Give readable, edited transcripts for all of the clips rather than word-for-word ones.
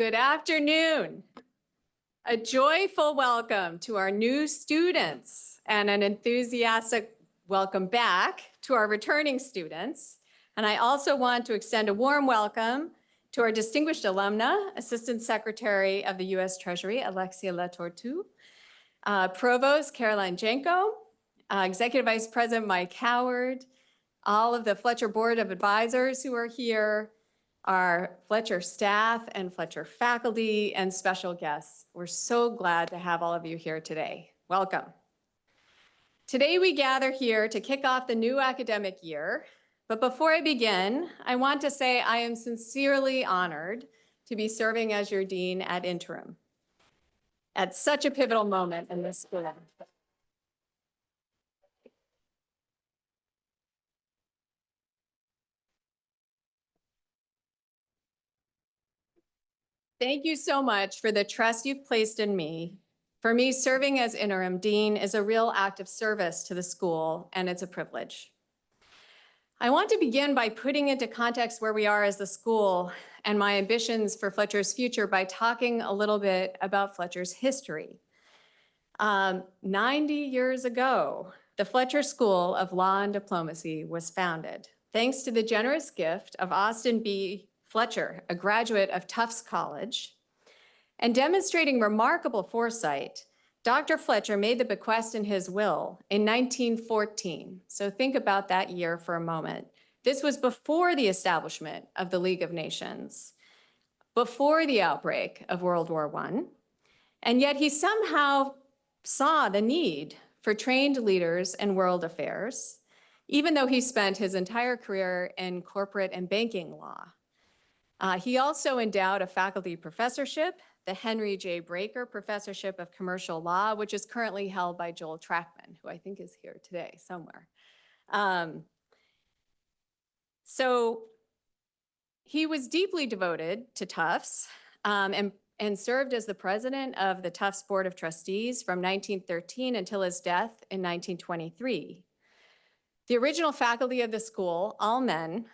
Good afternoon. A joyful welcome to our new students and an enthusiastic welcome back to our returning students. And I also want to extend a warm welcome to our distinguished alumna, Assistant Secretary of the U.S. Treasury, Alexia Latortue, Provost Caroline Janko, Executive Vice President Mike Howard, all of the Fletcher Board of Advisors who are here, our Fletcher staff and Fletcher faculty and special guests. We're so glad to have all of you here today. Welcome. Today we gather here to kick off the new academic year. But before I begin, I want to say I am sincerely honored to be serving as your dean ad interim at such a pivotal moment in this school. Thank you so much for the trust you've placed in me. For me, serving as interim dean is a real act of service to the school, and it's a privilege. I want to begin by putting into context where we are as the school and my ambitions for Fletcher's future by talking a little bit about Fletcher's history. 90 years ago, the Fletcher School of Law and Diplomacy was founded, thanks to the generous gift of Austin B. Fletcher, a graduate of Tufts College. And demonstrating remarkable foresight, Dr. Fletcher made the bequest in his will in 1914. So think about that year for a moment. This was before the establishment of the League of Nations, before the outbreak of World War I. And yet he somehow saw the need for trained leaders in world affairs, even though he spent his entire career in corporate and banking law. He also endowed a faculty professorship, the Henry J. Breaker Professorship of Commercial Law, which is currently held by Joel Trackman, who I think is here today somewhere. So he was deeply devoted to Tufts and served as the president of the Tufts Board of Trustees from 1913 until his death in 1923. The original faculty of the school, all men,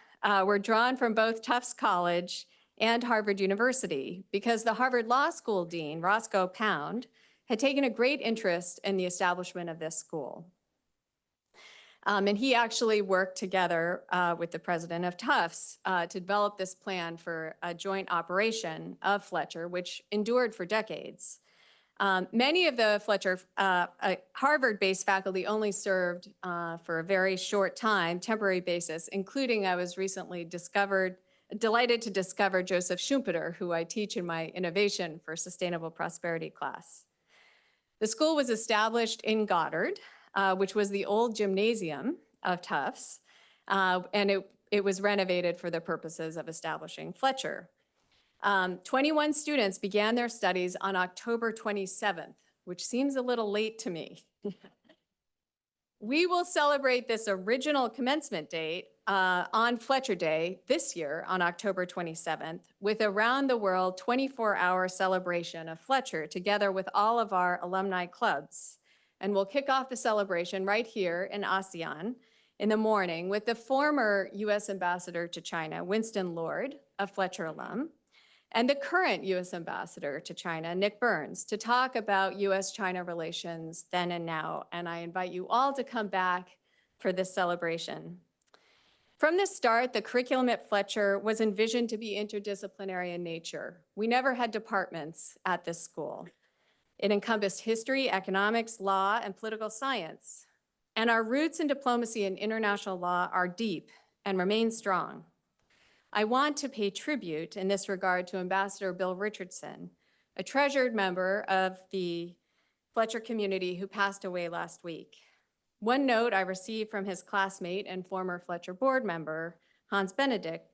were drawn from both Tufts College and Harvard University because the Harvard Law School dean, Roscoe Pound, had taken a great interest in the establishment of this school. And he actually worked together with the president of Tufts to develop this plan for a joint operation of Fletcher, which endured for decades. Many of the Fletcher Harvard-based faculty only served for a very short time, temporary basis, including I was recently delighted to discover Joseph Schumpeter, who I teach in my Innovation for Sustainable Prosperity class. The school was established in Goddard, which was the old gymnasium of Tufts, and it was renovated for the purposes of establishing Fletcher. 21 students began their studies on October 27th, which seems a little late to me. We will celebrate this original commencement date on Fletcher Day this year on October 27th with a round-the-world 24-hour celebration of Fletcher together with all of our alumni clubs. And we'll kick off the celebration right here in ASEAN in the morning with the former U.S. Ambassador to China, Winston Lord, a Fletcher alum, and the current U.S. Ambassador to China, Nick Burns, to talk about U.S.-China relations then and now. And I invite you all to come back for this celebration. From the start, the curriculum at Fletcher was envisioned to be interdisciplinary in nature. We never had departments at this school. It encompassed history, economics, law, and political science. And our roots in diplomacy and international law are deep and remain strong. I want to pay tribute in this regard to Ambassador Bill Richardson, a treasured member of the Fletcher community who passed away last week. One note I received from his classmate and former Fletcher board member, Hans Benedict,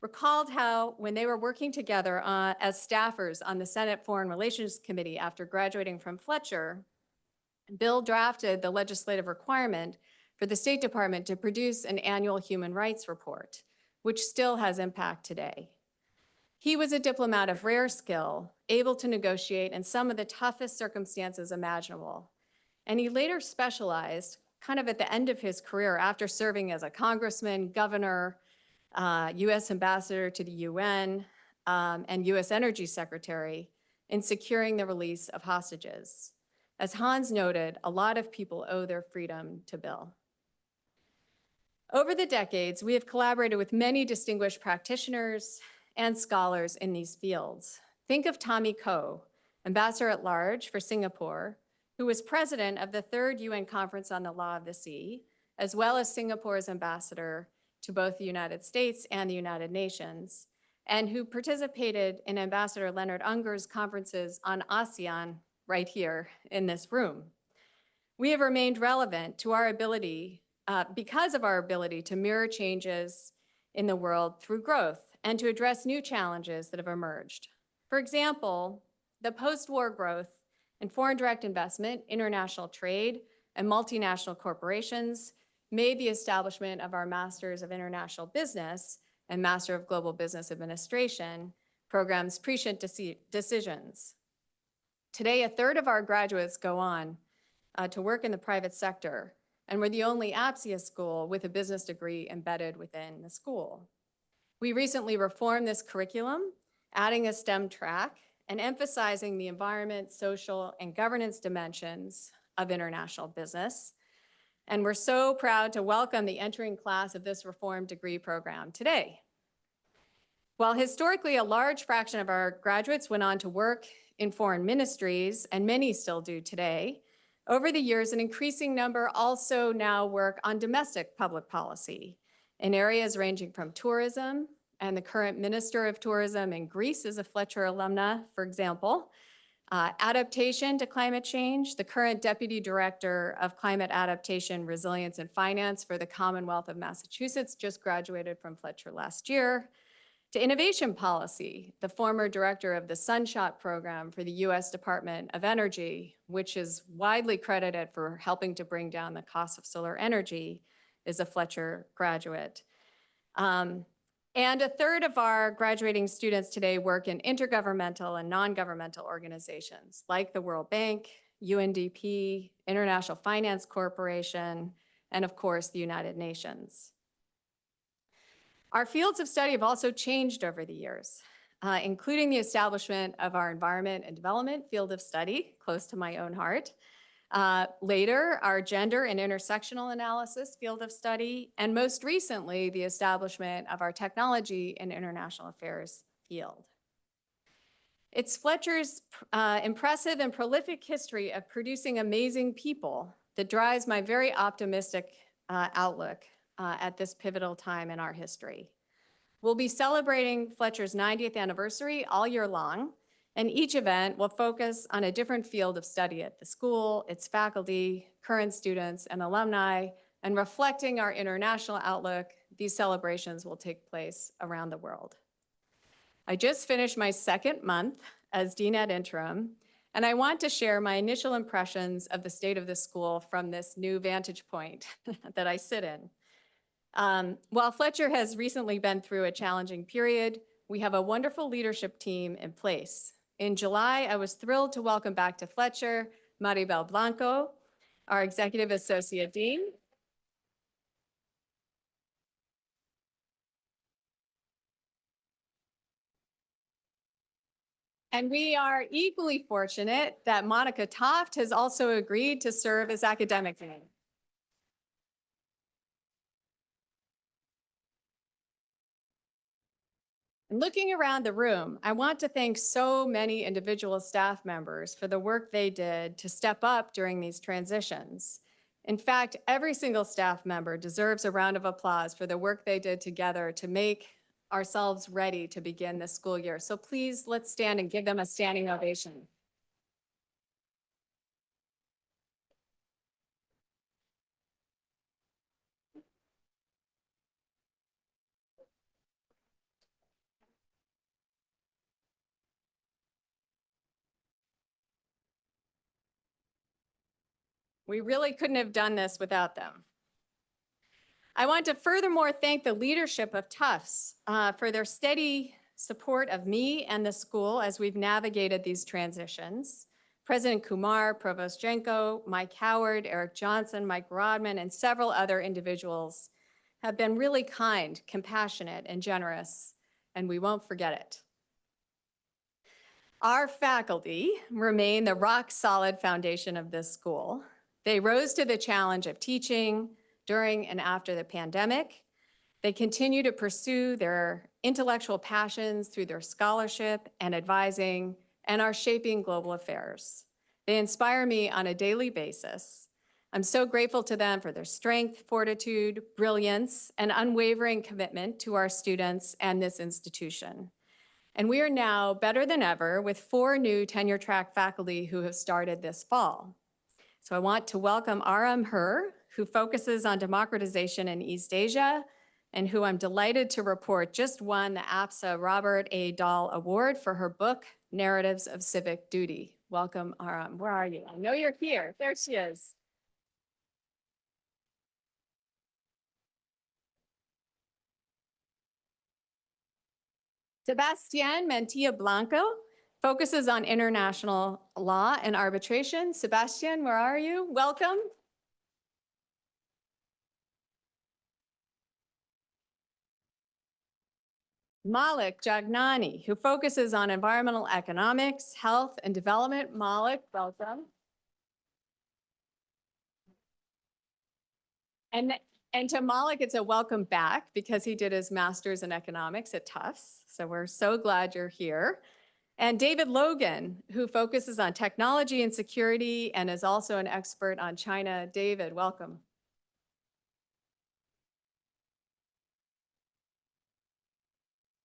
recalled how when they were working together as staffers on the Senate Foreign Relations Committee after graduating from Fletcher, Bill drafted the legislative requirement for the State Department to produce an annual human rights report, which still has impact today. He was a diplomat of rare skill, able to negotiate in some of the toughest circumstances imaginable. And he later specialized, kind of at the end of his career, after serving as a congressman, governor, U.S. ambassador to the UN, and U.S. Energy Secretary in securing the release of hostages. As Hans noted, a lot of people owe their freedom to Bill. Over the decades, we have collaborated with many distinguished practitioners and scholars in these fields. Think of Tommy Koh, Ambassador at Large for Singapore, who was president of the Third UN Conference on the Law of the Sea, as well as Singapore's ambassador to both the United States and the United Nations, and who participated in Ambassador Leonard Unger's conferences on ASEAN right here in this room. We have remained relevant to our ability, because of our ability to mirror changes in the world through growth and to address new challenges that have emerged. For example, the post-war growth in foreign direct investment, international trade, and multinational corporations made the establishment of our Masters of International Business and Master of Global Business Administration programs prescient decisions. Today, a third of our graduates go on to work in the private sector, and we're the only APSIA school with a business degree embedded within the school. We recently reformed this curriculum, adding a STEM track and emphasizing the environment, social, and governance dimensions of international business. And we're so proud to welcome the entering class of this reformed degree program today. While historically a large fraction of our graduates went on to work in foreign ministries, and many still do today, over the years, an increasing number also now work on domestic public policy in areas ranging from tourism, and the current Minister of Tourism in Greece is a Fletcher alumna, for example, adaptation to climate change. The current Deputy Director of Climate Adaptation, Resilience and Finance for the Commonwealth of Massachusetts just graduated from Fletcher last year. To innovation policy, the former director of the Sunshot program for the US Department of Energy, which is widely credited for helping to bring down the cost of solar energy, is a Fletcher graduate. And a third of our graduating students today work in intergovernmental and non-governmental organizations like the World Bank, UNDP, International Finance Corporation, and of course, the United Nations. Our fields of study have also changed over the years, including the establishment of our environment and development field of study, close to my own heart. Later, our gender and intersectional analysis field of study, and most recently, the establishment of our technology and international affairs field. It's Fletcher's impressive and prolific history of producing amazing people that drives my very optimistic outlook at this pivotal time in our history. We'll be celebrating Fletcher's 90th anniversary all year long, and each event will focus on a different field of study at the school, its faculty, current students, and alumni, and reflecting our international outlook, these celebrations will take place around the world. I just finished my second month as Dean ad interim, and I want to share my initial impressions of the state of the school from this new vantage point that I sit in. While Fletcher has recently been through a challenging period, we have a wonderful leadership team in place. In July, I was thrilled to welcome back to Fletcher Maribel Blanco, our Executive Associate Dean. And we are equally fortunate that Monica Toft has also agreed to serve as Academic Dean. Looking around the room, I want to thank so many individual staff members for the work they did to step up during these transitions. In fact, every single staff member deserves a round of applause for the work they did together to make ourselves ready to begin this school year. So please, let's stand and give them a standing ovation. We really couldn't have done this without them. I want to furthermore thank the leadership of Tufts for their steady support of me and the school as we've navigated these transitions. President Kumar, Provost Jenko, Mike Howard, Eric Johnson, Mike Rodman, and several other individuals have been really kind, compassionate, and generous, and we won't forget it. Our faculty remain the rock-solid foundation of this school. They rose to the challenge of teaching during and after the pandemic. They continue to pursue their intellectual passions through their scholarship and advising and are shaping global affairs. They inspire me on a daily basis. I'm so grateful to them for their strength, fortitude, brilliance, and unwavering commitment to our students and this institution. And we are now better than ever with 4 new tenure track faculty who have started this fall. So I want to welcome Aram Her, who focuses on democratization in East Asia, and who I'm delighted to report just won the APSA Robert A. Dahl Award for her book, Narratives of Civic Duty. Welcome, Aram. Where are you? I know you're here. There she is. Sebastián Mantilla Blanco focuses on international law and arbitration. Sebastián, where are you? Welcome. Malik Jagnani, who focuses on environmental economics, health, and development. Malik, welcome. And to Malik, it's a welcome back because he did his master's in economics at Tufts. So we're so glad you're here. And David Logan, who focuses on technology and security and is also an expert on China. David, welcome.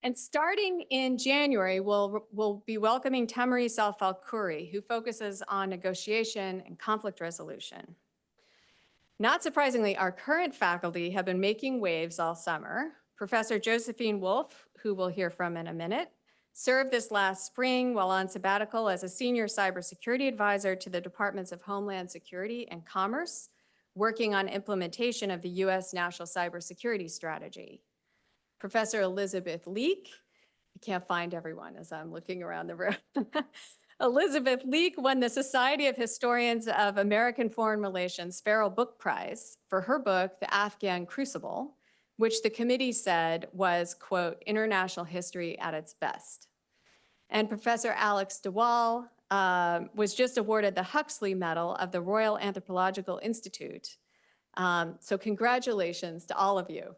And starting in January, we'll be welcoming Tamaris Al-Falkuri, who focuses on negotiation and conflict resolution. Not surprisingly, our current faculty have been making waves all summer. Professor Josephine Wolf, who we'll hear from in a minute, served this last spring while on sabbatical as a senior cybersecurity advisor to the Departments of Homeland Security and Commerce, working on implementation of the US National Cybersecurity Strategy. Professor Elizabeth Leek, I can't find everyone as I'm looking around the room. Elizabeth Leek won the Society of Historians of American Foreign Relations Farrell Book Prize for her book, The Afghan Crucible, which the committee said was, quote, international history at its best. And Professor Alex DeWall was just awarded the Huxley Medal of the Royal Anthropological Institute. So congratulations to all of you.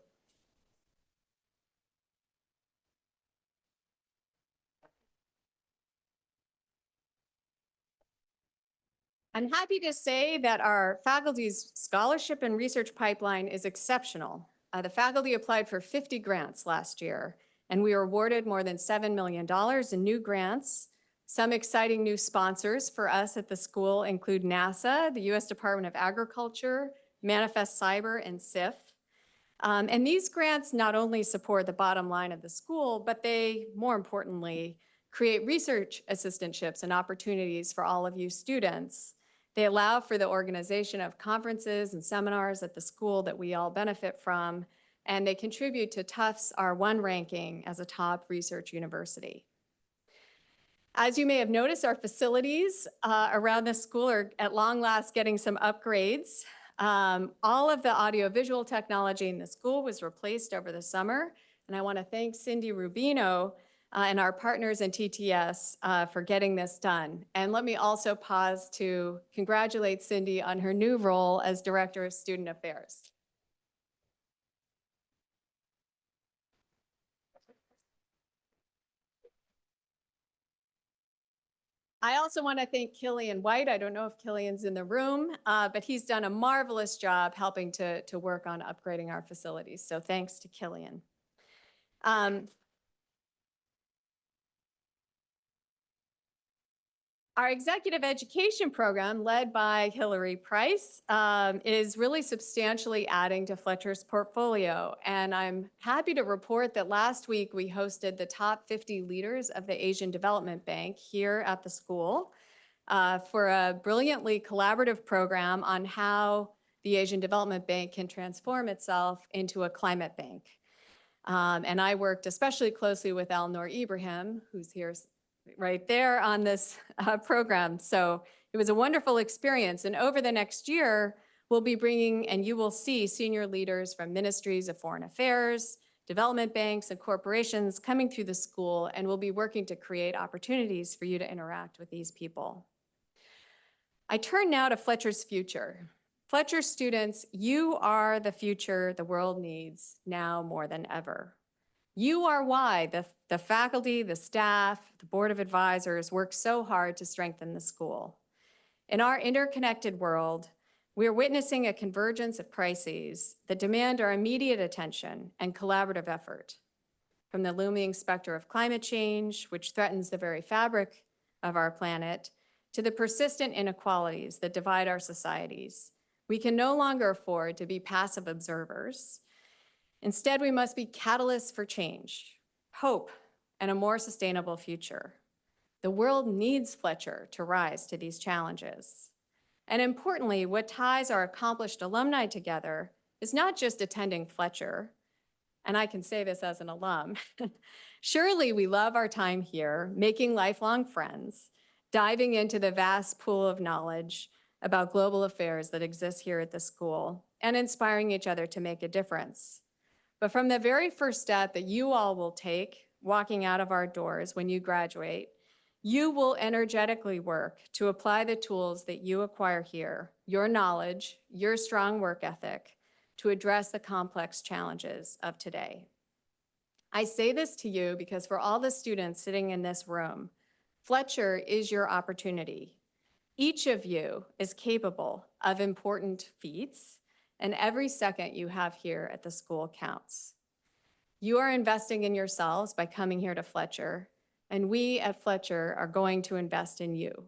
I'm happy to say that our faculty's scholarship and research pipeline is exceptional. The faculty applied for 50 grants last year, and we were awarded more than $7 million in new grants. Some exciting new sponsors for us at the school include NASA, the US Department of Agriculture, Manifest Cyber, and SIF. And these grants not only support the bottom line of the school, but they, more importantly, create research assistantships and opportunities for all of you students. They allow for the organization of conferences and seminars at the school that we all benefit from, and they contribute to Tufts' R1 ranking as a top research university. As you may have noticed, our facilities around the school are at long last getting some upgrades. All of the audiovisual technology in the school was replaced over the summer, and I want to thank Cindy Rubino and our partners in TTS for getting this done. And let me also pause to congratulate Cindy on her new role as Director of Student Affairs. I also want to thank Killian White. I don't know if Killian's in the room, but he's done a marvelous job helping to work on upgrading our facilities. So thanks to Killian. Our executive education program, led by Hillary Price, is really substantially adding to Fletcher's portfolio. And I'm happy to report that last week we hosted the top 50 leaders of the Asian Development Bank here at the school for a brilliantly collaborative program on how the Asian Development Bank can transform itself into a climate bank. And I worked especially closely with Elnor Ibrahim, who's here right there on this program. So it was a wonderful experience. And over the next year, we'll be bringing, and you will see senior leaders from ministries of foreign affairs, development banks and corporations coming through the school, and we'll be working to create opportunities for you to interact with these people. I turn now to Fletcher's future. Fletcher students, you are the future the world needs now more than ever. You are why the faculty, the staff, the board of advisors work so hard to strengthen the school. In our interconnected world, we are witnessing a convergence of crises that demand our immediate attention and collaborative effort. From the looming specter of climate change, which threatens the very fabric of our planet, to the persistent inequalities that divide our societies, we can no longer afford to be passive observers. Instead, we must be catalysts for change, hope, and a more sustainable future. The world needs Fletcher to rise to these challenges. And importantly, what ties our accomplished alumni together is not just attending Fletcher, and I can say this as an alum. Surely we love our time here, making lifelong friends, diving into the vast pool of knowledge about global affairs that exists here at the school, and inspiring each other to make a difference. But from the very first step that you all will take, walking out of our doors when you graduate, you will energetically work to apply the tools that you acquire here, your knowledge, your strong work ethic, to address the complex challenges of today. I say this to you because for all the students sitting in this room, Fletcher is your opportunity. Each of you is capable of important feats, and every second you have here at the school counts. You are investing in yourselves by coming here to Fletcher, and we at Fletcher are going to invest in you.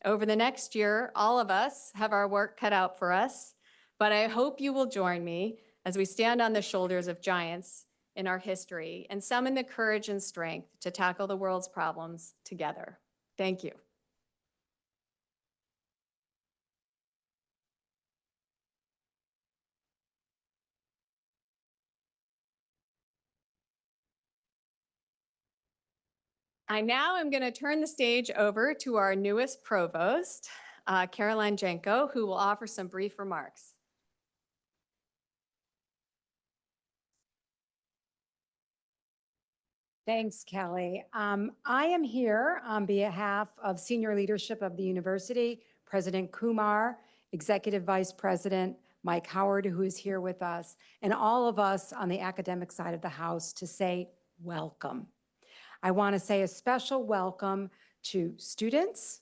Over the next year, all of us have our work cut out for us, but I hope you will join me as we stand on the shoulders of giants in our history and summon the courage and strength to tackle the world's problems together. Thank you. I now am going to turn the stage over to our newest provost, Caroline Jenko, who will offer some brief remarks. Thanks, Kelly. I am here on behalf of senior leadership of the university, President Kumar, Executive Vice President Mike Howard, who is here with us, and all of us on the academic side of the house to say welcome. I want to say a special welcome to students,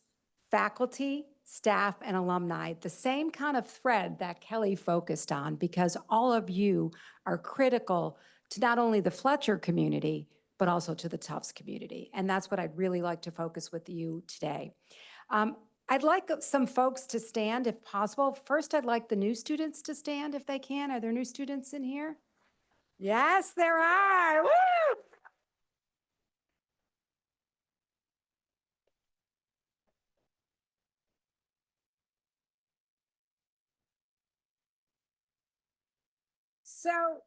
faculty, staff, and alumni, the same kind of thread that Kelly focused on, because all of you are critical to not only the Fletcher community, but also to the Tufts community. And that's what I'd really like to focus with you today. I'd like some folks to stand if possible. First, I'd like the new students to stand if they can. Are there new students in here? Yes, there are. Woo! So,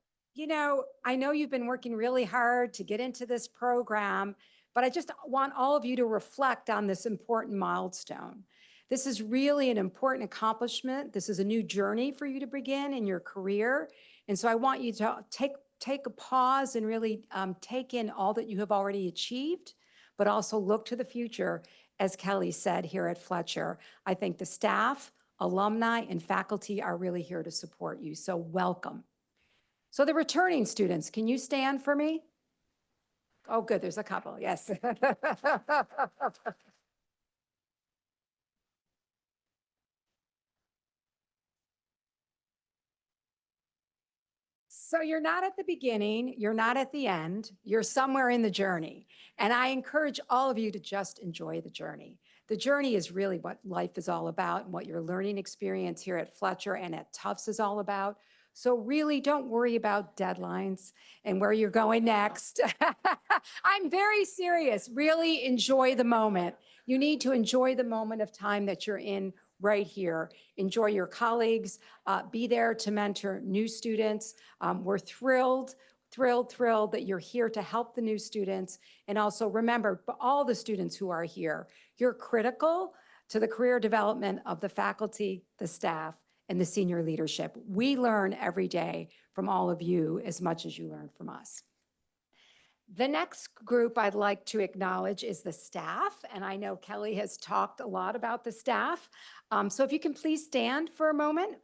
I know you've been working really hard to get into this program, but I just want all of you to reflect on this important milestone. This is really an important accomplishment. This is a new journey for you to begin in your career. And so I want you to take a pause and really take in all that you have already achieved, but also look to the future, as Kelly said here at Fletcher. I think the staff, alumni, and faculty are really here to support you. So welcome. So the returning students, can you stand for me? Oh, good, there's a couple, yes. So you're not at the beginning, you're not at the end, you're somewhere in the journey. And I encourage all of you to just enjoy the journey. The journey is really what life is all about and what your learning experience here at Fletcher and at Tufts is all about. So really don't worry about deadlines and where you're going next. I'm very serious. Really enjoy the moment. You need to enjoy the moment of time that you're in right here. Enjoy your colleagues. Be there to mentor new students. We're thrilled that you're here to help the new students. And also remember, all the students who are here, you're critical to the career development of the faculty, the staff, and the senior leadership. We learn every day from all of you as much as you learn from us. The next group I'd like to acknowledge is the staff, and I know Kelly has talked a lot about the staff. So if you can please stand for a moment.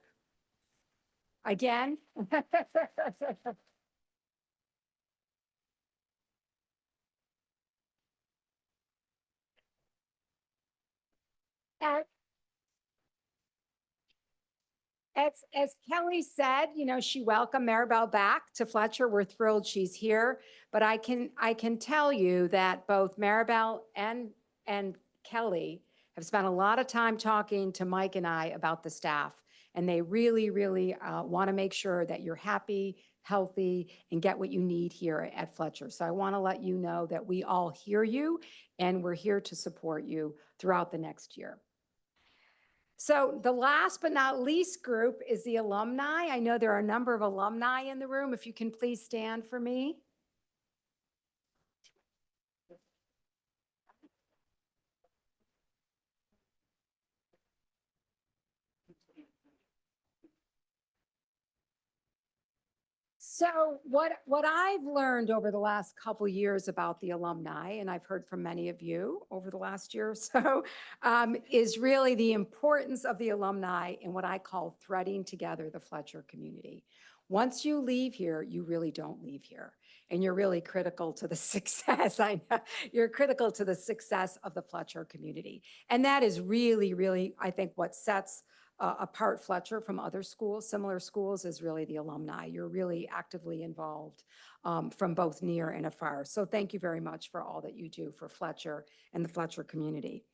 Again. As Kelly said, you know, she welcomed Maribel back to Fletcher. We're thrilled she's here, but I can tell you that both Maribel and Kelly have spent a lot of time talking to Mike and I about the staff, and they really want to make sure that you're happy, healthy, and get what you need here at Fletcher. So I want to let you know that we all hear you, and we're here to support you throughout the next year. So the last but not least group is the alumni. I know there are a number of alumni in the room. If you can please stand for me. So what I've learned over the last couple years about the alumni, and I've heard from many of you over the last year or so, is really the importance of the alumni in what I call threading together the Fletcher community. Once you leave here, you really don't leave here. And you're really critical to the success. I know you're critical to the success of the Fletcher community. And that is really, I think, what sets apart Fletcher from other schools, similar schools, is really the alumni. You're really actively involved from both near and afar. So thank you very much for all that you do for Fletcher and the Fletcher community.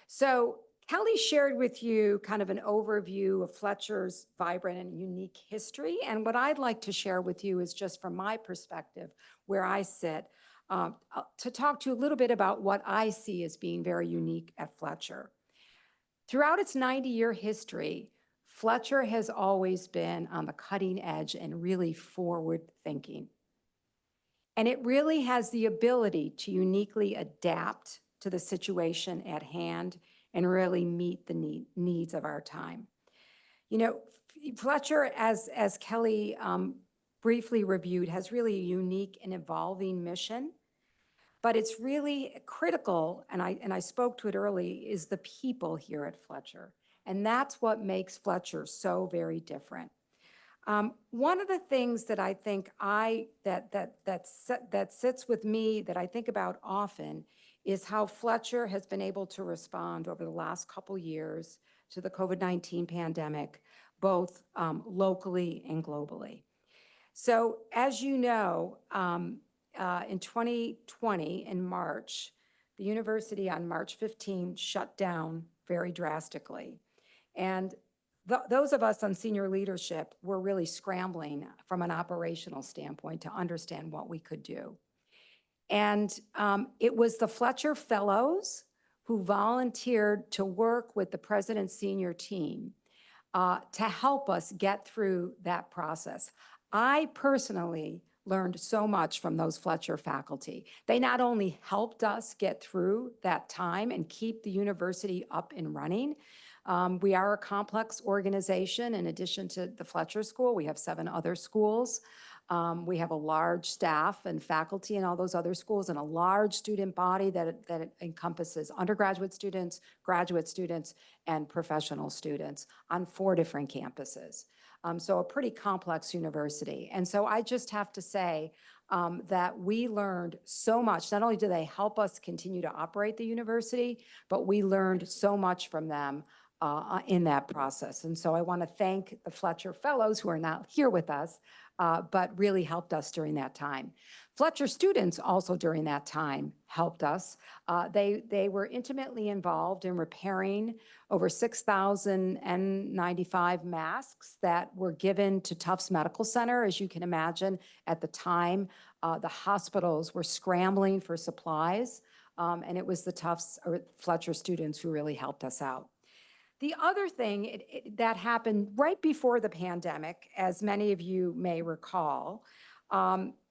So Kelly shared with you kind of an overview of Fletcher's vibrant and unique history. And what I'd like to share with you is just from my perspective, where I sit, to talk to you a little bit about what I see as being very unique at Fletcher. Throughout its 90-year history, Fletcher has always been on the cutting edge and really forward thinking. And it really has the ability to uniquely adapt to the situation at hand and really meet the needs of our time. You know, Fletcher, as Kelly briefly reviewed, has really a unique and evolving mission. But it's really critical, and I spoke to it early, is the people here at Fletcher. And that's what makes Fletcher so very different. One of the things that I think that sits with me, that I think about often, is how Fletcher has been able to respond over the last couple years to the COVID-19 pandemic, both locally and globally. So as you know, in 2020, in March, the university on March 15 shut down very drastically. And those of us on senior leadership were really scrambling from an operational standpoint to understand what we could do. And it was the Fletcher Fellows who volunteered to work with the president's senior team to help us get through that process. I personally learned so much from those Fletcher faculty. They not only helped us get through that time and keep the university up and running. We are a complex organization. In addition to the Fletcher School, we have 7 other schools. We have a large staff and faculty in all those other schools, and a large student body that encompasses undergraduate students, graduate students, and professional students on 4 different campuses. So a pretty complex university. And so I just have to say that we learned so much. Not only do they help us continue to operate the university, but we learned so much from them in that process. And so I want to thank the Fletcher Fellows, who are not here with us, but really helped us during that time. Fletcher students also during that time helped us. They were intimately involved in repairing over 6,000 N95 masks that were given to Tufts Medical Center. As you can imagine, at the time, the hospitals were scrambling for supplies, and it was the Tufts or Fletcher students who really helped us out. The other thing that happened right before the pandemic, as many of you may recall,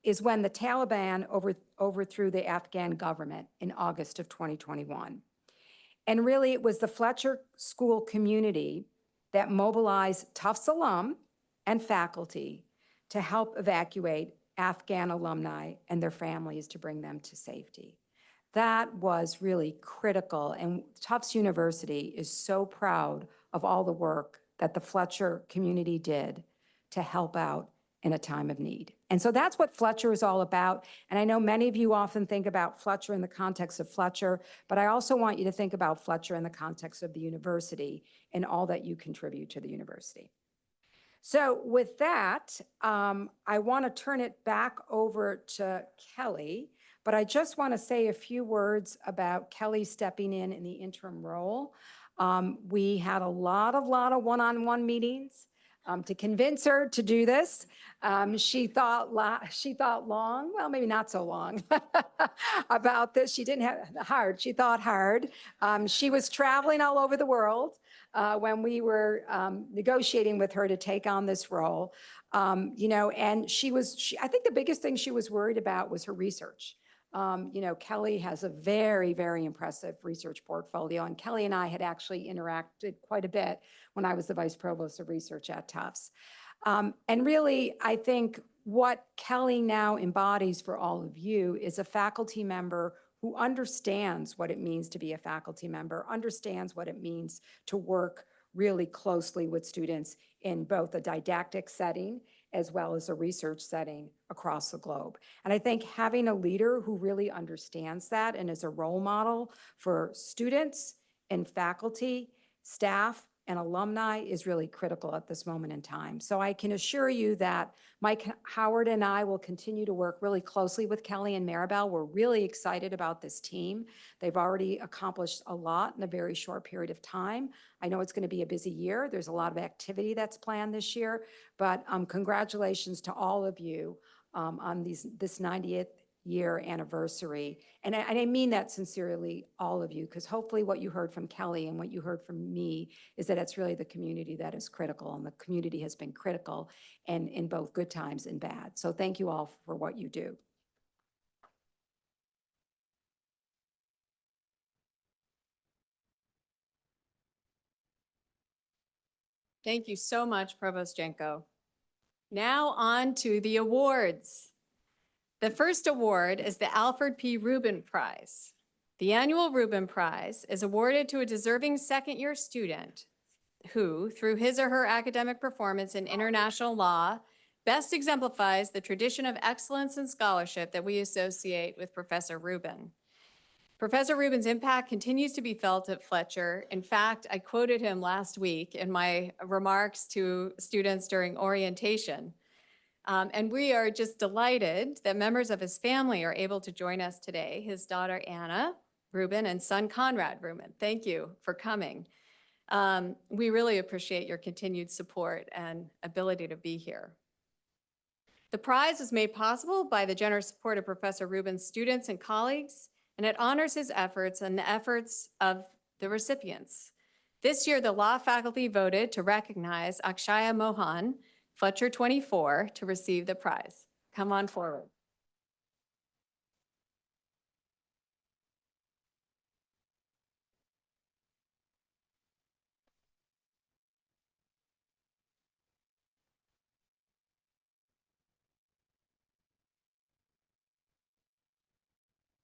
is when the Taliban overthrew the Afghan government in August of 2021. And really, it was the Fletcher School community that mobilized Tufts alum and faculty to help evacuate Afghan alumni and their families to bring them to safety. That was really critical, and Tufts University is so proud of all the work that the Fletcher community did to help out in a time of need. And so that's what Fletcher is all about. And I know many of you often think about Fletcher in the context of Fletcher, but I also want you to think about Fletcher in the context of the university and all that you contribute to the university. So with that, I want to turn it back over to Kelly, but I just want to say a few words about Kelly stepping in the interim role. We had a lot of one-on-one meetings to convince her to do this. She thought long, well, maybe not so long about this. She didn't have hard. She thought hard. She was traveling all over the world when we were negotiating with her to take on this role. And I think the biggest thing she was worried about was her research. Kelly has a very, very impressive research portfolio, and Kelly and I had actually interacted quite a bit when I was the Vice Provost of Research at Tufts. And really, I think what Kelly now embodies for all of you is a faculty member who understands what it means to be a faculty member, understands what it means to work really closely with students in both a didactic setting as well as a research setting across the globe. And I think having a leader who really understands that and is a role model for students and faculty, staff, and alumni is really critical at this moment in time. So I can assure you that Mike Howard and I will continue to work really closely with Kelly and Maribel. We're really excited about this team. They've already accomplished a lot in a very short period of time. I know it's going to be a busy year. There's a lot of activity that's planned this year, but congratulations to all of you on this 90th year anniversary. And I mean that sincerely, all of you, because hopefully what you heard from Kelly and what you heard from me is that it's really the community that is critical, and the community has been critical and in both good times and bad. So thank you all for what you do. Thank you so much, Provost Jenko. Now on to the awards. The first award is the Alfred P. Rubin Prize. The annual Rubin Prize is awarded to a deserving second-year student who, through his or her academic performance in international law, best exemplifies the tradition of excellence and scholarship that we associate with Professor Rubin. Professor Rubin's impact continues to be felt at Fletcher. In fact, I quoted him last week in my remarks to students during orientation. And we are just delighted that members of his family are able to join us today. His daughter, Anna Rubin, and son, Conrad Rubin. Thank you for coming. We really appreciate your continued support and ability to be here. The prize was made possible by the generous support of Professor Rubin's students and colleagues, and it honors his efforts and the efforts of the recipients. This year, the law faculty voted to recognize Akshaya Mohan, Fletcher 24, to receive the prize. Come on forward.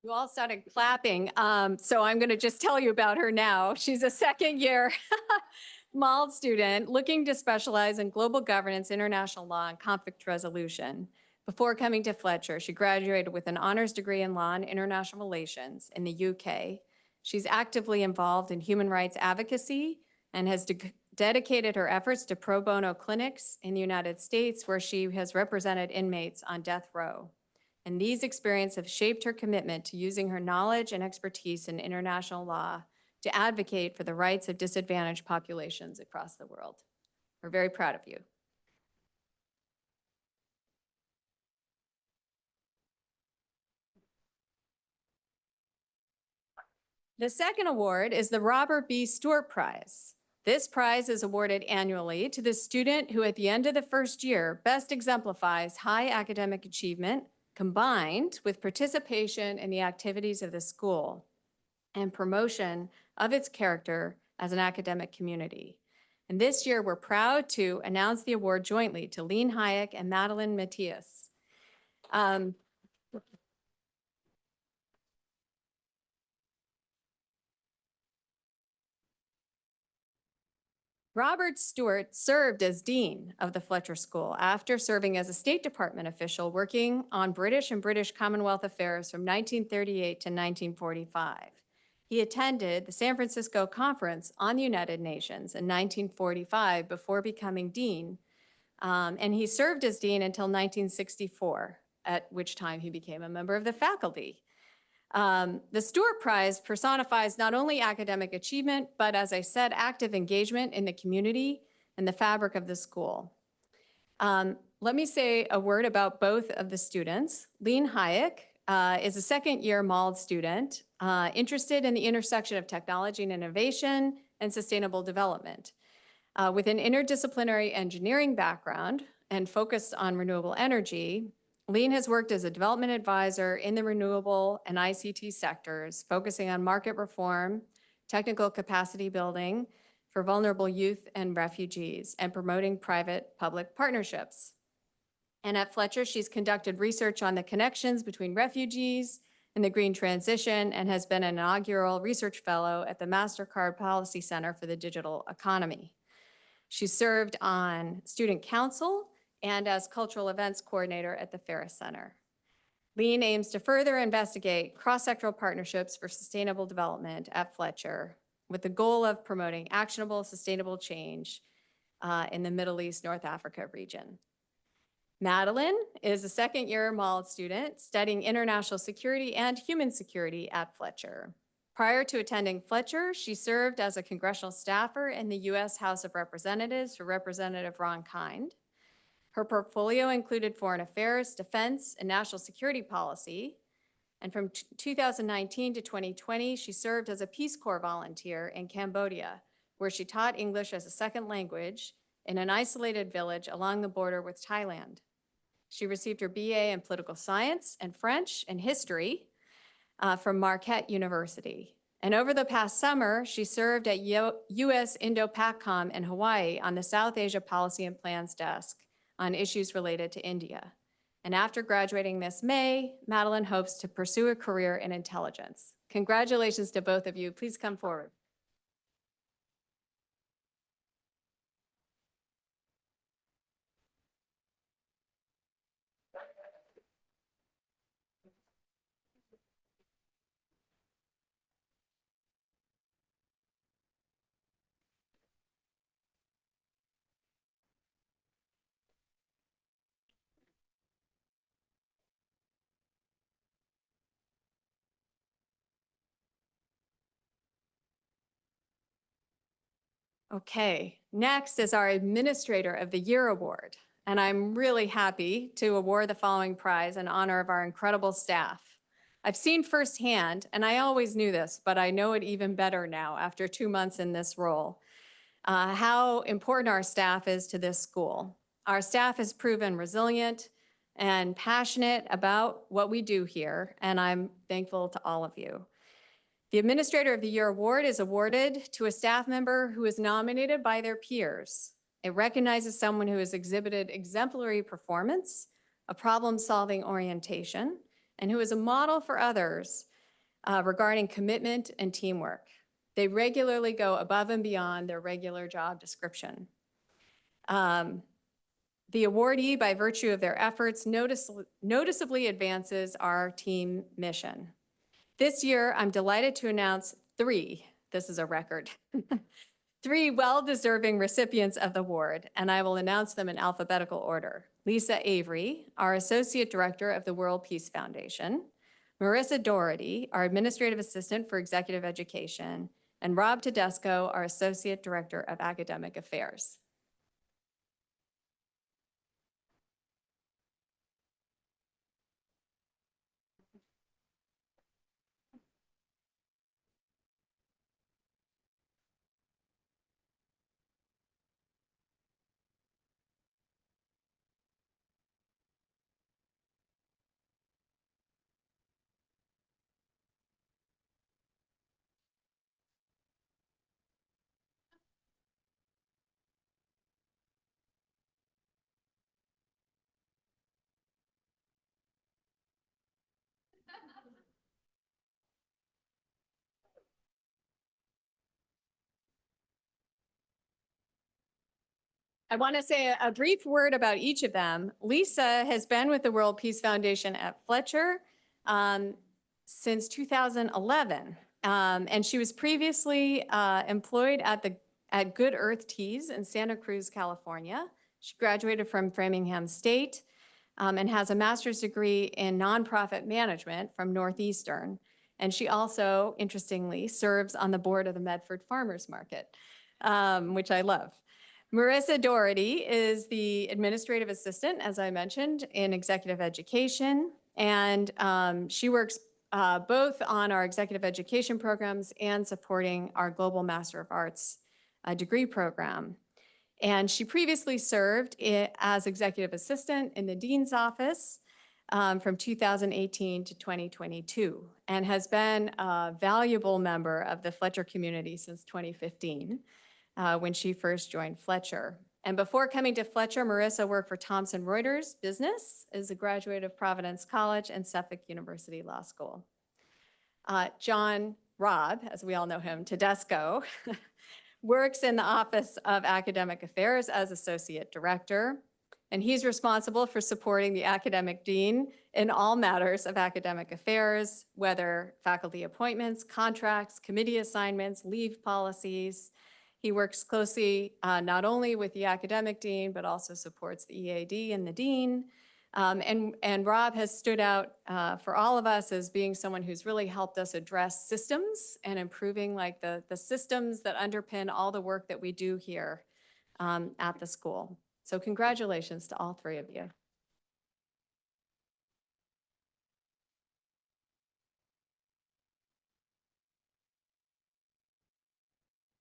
You all started clapping, so I'm going to just tell you about her now. She's a second-year MALD student looking to specialize in global governance, international law, and conflict resolution. Before coming to Fletcher, she graduated with an honors degree in law and international relations in the UK. She's actively involved in human rights advocacy and has dedicated her efforts to pro bono clinics in the United States, where she has represented inmates on death row. And these experiences have shaped her commitment to using her knowledge and expertise in international law to advocate for the rights of disadvantaged populations across the world. We're very proud of you. The second award is the Robert B. Stewart Prize. This prize is awarded annually to the student who at the end of the first year best exemplifies high academic achievement combined with participation in the activities of the school and promotion of its character as an academic community. And this year, we're proud to announce the award jointly to Lean Hayek and Madeline Matthias. Robert Stewart served as Dean of the Fletcher School after serving as a State Department official working on British and British Commonwealth affairs from 1938 to 1945. He attended the San Francisco Conference on the United Nations in 1945 before becoming Dean, and he served as Dean until 1964, at which time he became a member of the faculty. The Stewart Prize personifies not only academic achievement, but as I said, active engagement in the community and the fabric of the school. Let me say a word about both of the students. Lean Hayek is a second-year MALD student interested in the intersection of technology and innovation and sustainable development. With an interdisciplinary engineering background and focused on renewable energy, Lean has worked as a development advisor in the renewable and ICT sectors, focusing on market reform, technical capacity building for vulnerable youth and refugees, and promoting private-public partnerships. And at Fletcher, she's conducted research on the connections between refugees and the green transition and has been an inaugural research fellow at the MasterCard Policy Center for the Digital Economy. She served on student council and as cultural events coordinator at the Ferris Center. Lean aims to further investigate cross-sectoral partnerships for sustainable development at Fletcher with the goal of promoting actionable, sustainable change in the Middle East, North Africa region. Madeline is a second-year MALD student studying international security and human security at Fletcher. Prior to attending Fletcher, she served as a congressional staffer in the U.S. House of Representatives for Representative Ron Kind. Her portfolio included foreign affairs, defense, and national security policy. And from 2019 to 2020, she served as a Peace Corps volunteer in Cambodia, where she taught English as a second language in an isolated village along the border with Thailand. She received her BA in political science and French and history from Marquette University. And over the past summer, she served at U.S. Indo-PACOM in Hawaii on the South Asia Policy and Plans Desk on issues related to India. And after graduating this May, Madeline hopes to pursue a career in intelligence. Congratulations to both of you. Please come forward. Okay, next is our Administrator of the Year Award. And I'm really happy to award the following prize in honor of our incredible staff. I've seen firsthand, and I always knew this, but I know it even better now after 2 months in this role, how important our staff is to this school. Our staff has proven resilient and passionate about what we do here, and I'm thankful to all of you. The Administrator of the Year Award is awarded to a staff member who is nominated by their peers. It recognizes someone who has exhibited exemplary performance, a problem-solving orientation, and who is a model for others regarding commitment and teamwork. They regularly go above and beyond their regular job description. The awardee, by virtue of their efforts, noticeably advances our team mission. This year, I'm delighted to announce this is a record, 3 well-deserving recipients of the award, and I will announce them in alphabetical order. Lisa Avery, our Associate Director of the World Peace Foundation, Marissa Doherty, our Administrative Assistant for Executive Education, and Rob Tedesco, our Associate Director of Academic Affairs. I want to say a brief word about each of them. Lisa has been with the World Peace Foundation at Fletcher since 2011. And she was previously employed at Good Earth Teas in Santa Cruz, California. She graduated from Framingham State and has a master's degree in nonprofit management from Northeastern. And she also, interestingly, serves on the board of the Medford Farmers Market, which I love. Marissa Doherty is the administrative assistant, as I mentioned, in executive education. And she works both on our executive education programs and supporting our Global Master of Arts degree program. And she previously served as executive assistant in the dean's office from 2018 to 2022, and has been a valuable member of the Fletcher community since 2015. When she first joined Fletcher. And before coming to Fletcher, Marissa worked for Thomson Reuters Business, is a graduate of Providence College and Suffolk University Law School. John Robb, as we all know him, Tedesco, works in the Office of Academic Affairs as Associate Director, and he's responsible for supporting the academic dean in all matters of academic affairs, whether faculty appointments, contracts, committee assignments, leave policies. He works closely not only with the academic dean, but also supports the EAD and the dean. And Rob has stood out for all of us as being someone who's really helped us address systems and improving like the systems that underpin all the work that we do here at the school. So congratulations to all three of you.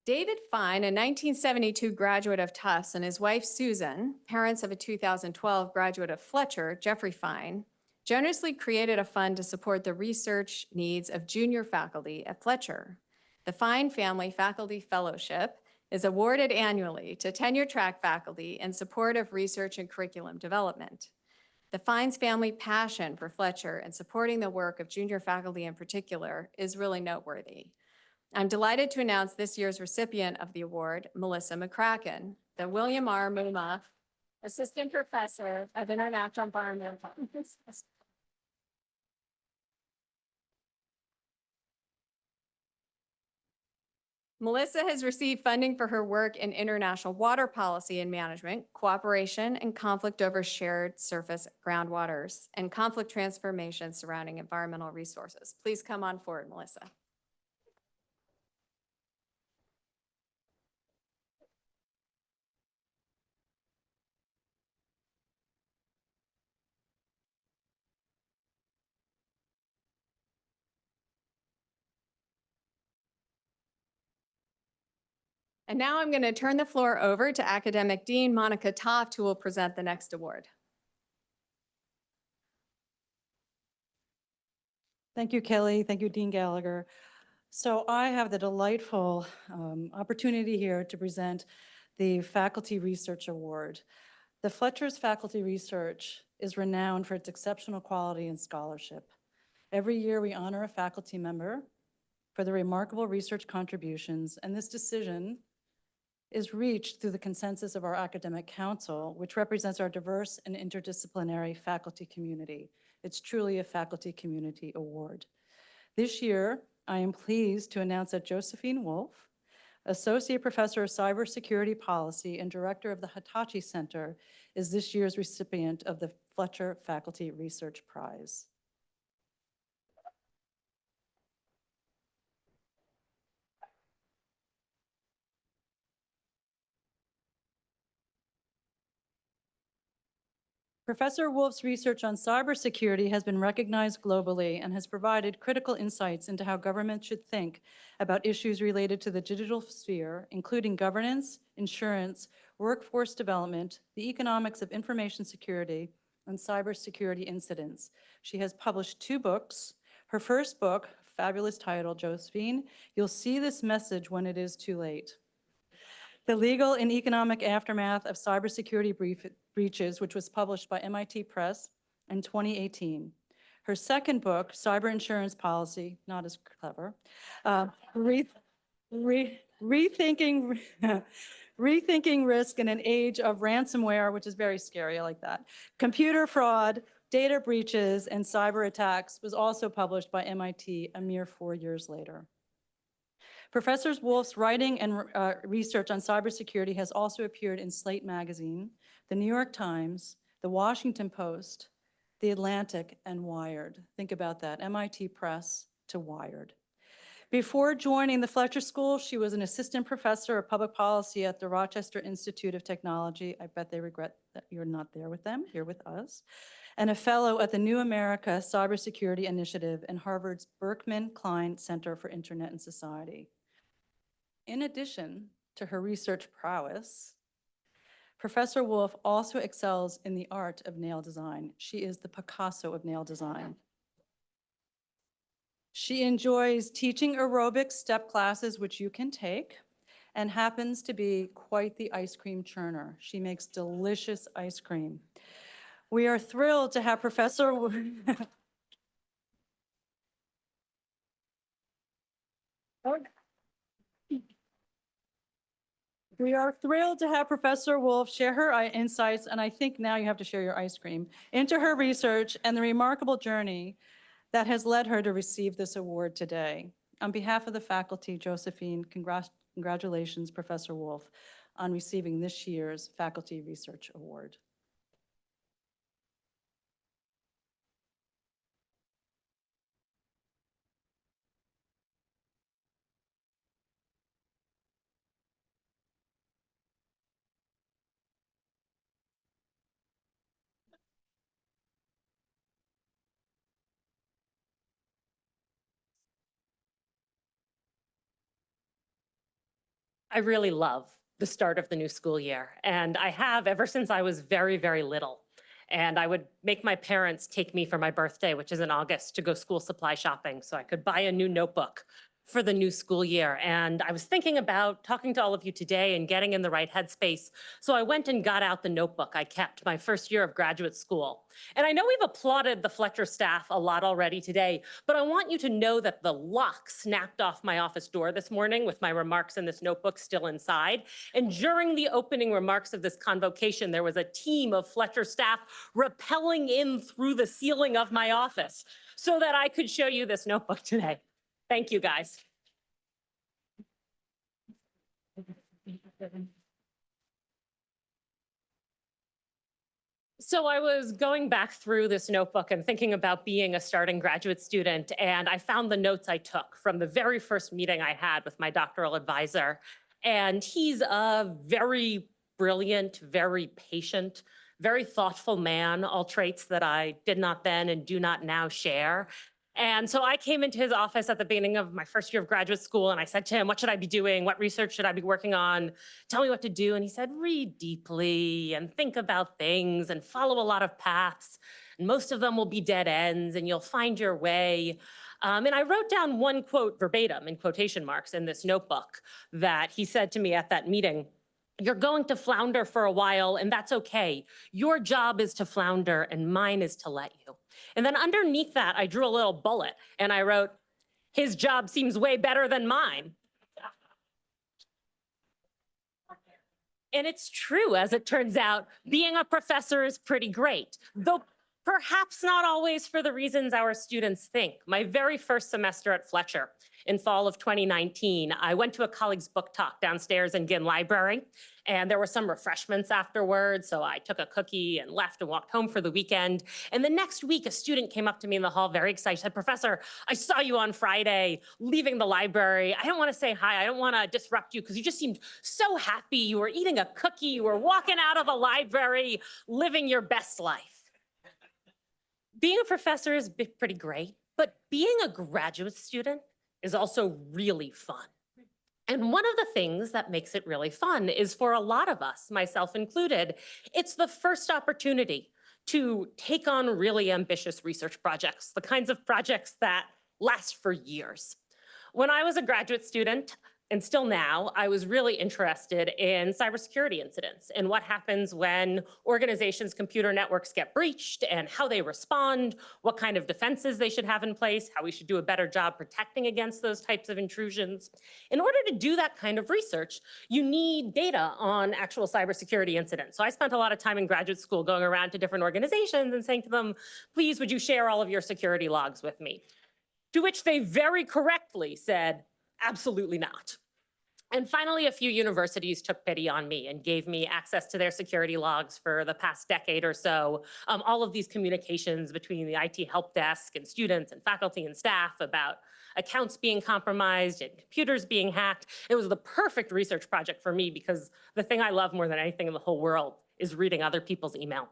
David Fine, a 1972 graduate of Tufts, and his wife Susan, parents of a 2012 graduate of Fletcher, Jeffrey Fine, generously created a fund to support the research needs of junior faculty at Fletcher. The Fine Family Faculty Fellowship is awarded annually to tenure-track faculty in support of research and curriculum development. The Fine's family passion for Fletcher and supporting the work of junior faculty in particular is really noteworthy. I'm delighted to announce this year's recipient of the award, Melissa McCracken, the William R. Muma Assistant Professor of International Environmental. Melissa has received funding for her work in international water policy and management, cooperation and conflict over shared surface groundwaters, and conflict transformation surrounding environmental resources. Please come on forward, Melissa. And now I'm going to turn the floor over to Academic Dean Monica Toft, who will present the next award. Thank you, Kelly. Thank you, Dean Gallagher. So I have the delightful opportunity here to present the Faculty Research Award. The Fletcher's Faculty Research is renowned for its exceptional quality and scholarship. Every year we honor a faculty member for their remarkable research contributions, and this decision is reached through the consensus of our academic council, which represents our diverse and interdisciplinary faculty community. It's truly a faculty community award. This year, I am pleased to announce that Josephine Wolf, Associate Professor of Cybersecurity Policy and Director of the Hitachi Center, is this year's recipient of the Fletcher Faculty Research Prize. Professor Wolf's research on cybersecurity has been recognized globally and has provided critical insights into how governments should think about issues related to the digital sphere, including governance, insurance, workforce development, the economics of information security, and cybersecurity incidents. She has published 2 books. Her first book, fabulous title, Josephine, You'll See This Message When It Is Too Late. The Legal and Economic Aftermath of Cybersecurity Breaches, which was published by MIT Press in 2018. Her second book, Cyber Insurance Policy, not as clever, rethinking, rethinking risk in an age of ransomware, which is very scary, I like that. Computer fraud, data breaches, and cyber attacks was also published by MIT a mere 4 years later. Professor Wolf's writing and research on cybersecurity has also appeared in Slate Magazine, the New York Times, the Washington Post, the Atlantic, and Wired. Think about that, MIT Press to Wired. Before joining the Fletcher School, she was an assistant professor of public policy at the Rochester Institute of Technology. I bet they regret that you're not there with them, you're with us. And a fellow at the New America Cybersecurity Initiative and Harvard's Berkman Klein Center for Internet and Society. In addition to her research prowess, Professor Wolf also excels in the art of nail design. She is the Picasso of nail design. She enjoys teaching aerobic step classes, which you can take, and happens to be quite the ice cream churner. She makes delicious ice cream. We are thrilled to have Professor We are thrilled to have Professor Wolf share her insights, and I think now you have to share your ice cream, into her research and the remarkable journey that has led her to receive this award today. On behalf of the faculty, Josephine, congratulations, Professor Wolf, on receiving this year's Faculty Research Award. I really love the start of the new school year, and I have ever since I was very, very little. And I would make my parents take me for my birthday, which is in August, to go school supply shopping so I could buy a new notebook for the new school year. And I was thinking about talking to all of you today and getting in the right headspace. So I went and got out the notebook I kept my first year of graduate school. And I know we've applauded the Fletcher staff a lot already today, but I want you to know that the lock snapped off my office door this morning with my remarks in this notebook still inside. And during the opening remarks of this convocation, there was a team of Fletcher staff rappelling in through the ceiling of my office so that I could show you this notebook today. Thank you, guys. So I was going back through this notebook and thinking about being a starting graduate student, and I found the notes I took from the very first meeting I had with my doctoral advisor. And he's a very brilliant, very patient, very thoughtful man, all traits that I did not then and do not now share. And so I came into his office at the beginning of my first year of graduate school, and I said to him, what should I be doing? What research should I be working on? Tell me what to do. And he said, read deeply and think about things and follow a lot of paths. And most of them will be dead ends and you'll find your way. And I wrote down one quote verbatim in quotation marks in this notebook that he said to me at that meeting. You're going to flounder for a while, and that's okay. Your job is to flounder, and mine is to let you. And then underneath that, I drew a little bullet, and I wrote, his job seems way better than mine. And it's true, as it turns out, being a professor is pretty great, though perhaps not always for the reasons our students think. My very first semester at Fletcher in fall of 2019, I went to a colleague's book talk downstairs in Ginn Library, and there were some refreshments afterwards, so I took a cookie and left and walked home for the weekend. And the next week, a student came up to me in the hall very excited, said, Professor, I saw you on Friday leaving the library. I don't want to say hi, I don't want to disrupt you because you just seemed so happy. You were eating a cookie, you were walking out of the library, living your best life. Being a professor is pretty great, but being a graduate student is also really fun. And one of the things that makes it really fun is for a lot of us, myself included, it's the first opportunity to take on really ambitious research projects, the kinds of projects that last for years. When I was a graduate student, and still now, I was really interested in cybersecurity incidents and what happens when organizations' computer networks get breached and how they respond, what kind of defenses they should have in place, how we should do a better job protecting against those types of intrusions. In order to do that kind of research, you need data on actual cybersecurity incidents. So I spent a lot of time in graduate school going around to different organizations and saying to them, please, would you share all of your security logs with me? To which they very correctly said, absolutely not. And finally, a few universities took pity on me and gave me access to their security logs for the past decade or so. All of these communications between the IT help desk and students and faculty and staff about accounts being compromised and computers being hacked. It was the perfect research project for me because the thing I love more than anything in the whole world is reading other people's email.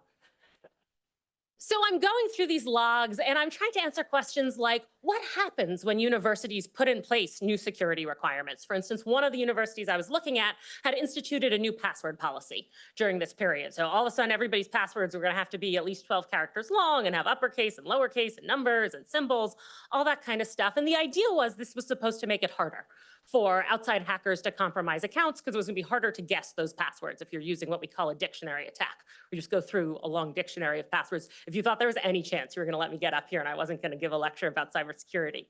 So I'm going through these logs and I'm trying to answer questions like, what happens when universities put in place new security requirements? For instance, one of the universities I was looking at had instituted a new password policy during this period. So all of a sudden, everybody's passwords were going to have to be at least 12 characters long and have uppercase and lowercase and numbers and symbols, all that kind of stuff. And the idea was this was supposed to make it harder for outside hackers to compromise accounts because it was going to be harder to guess those passwords if you're using what we call a dictionary attack. We just go through a long dictionary of passwords. If you thought there was any chance you were going to let me get up here and I wasn't going to give a lecture about cybersecurity,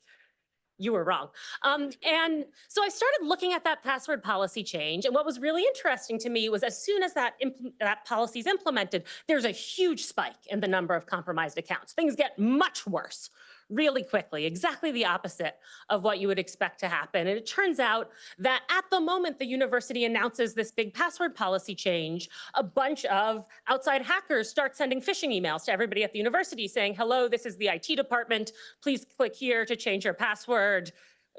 you were wrong. And so I started looking at that password policy change. And what was really interesting to me was as soon as that policy is implemented, there's a huge spike in the number of compromised accounts. Things get much worse really quickly, exactly the opposite of what you would expect to happen. And it turns out that at the moment the university announces this big password policy change, a bunch of outside hackers start sending phishing emails to everybody at the university saying, hello, this is the IT department. Please click here to change your password.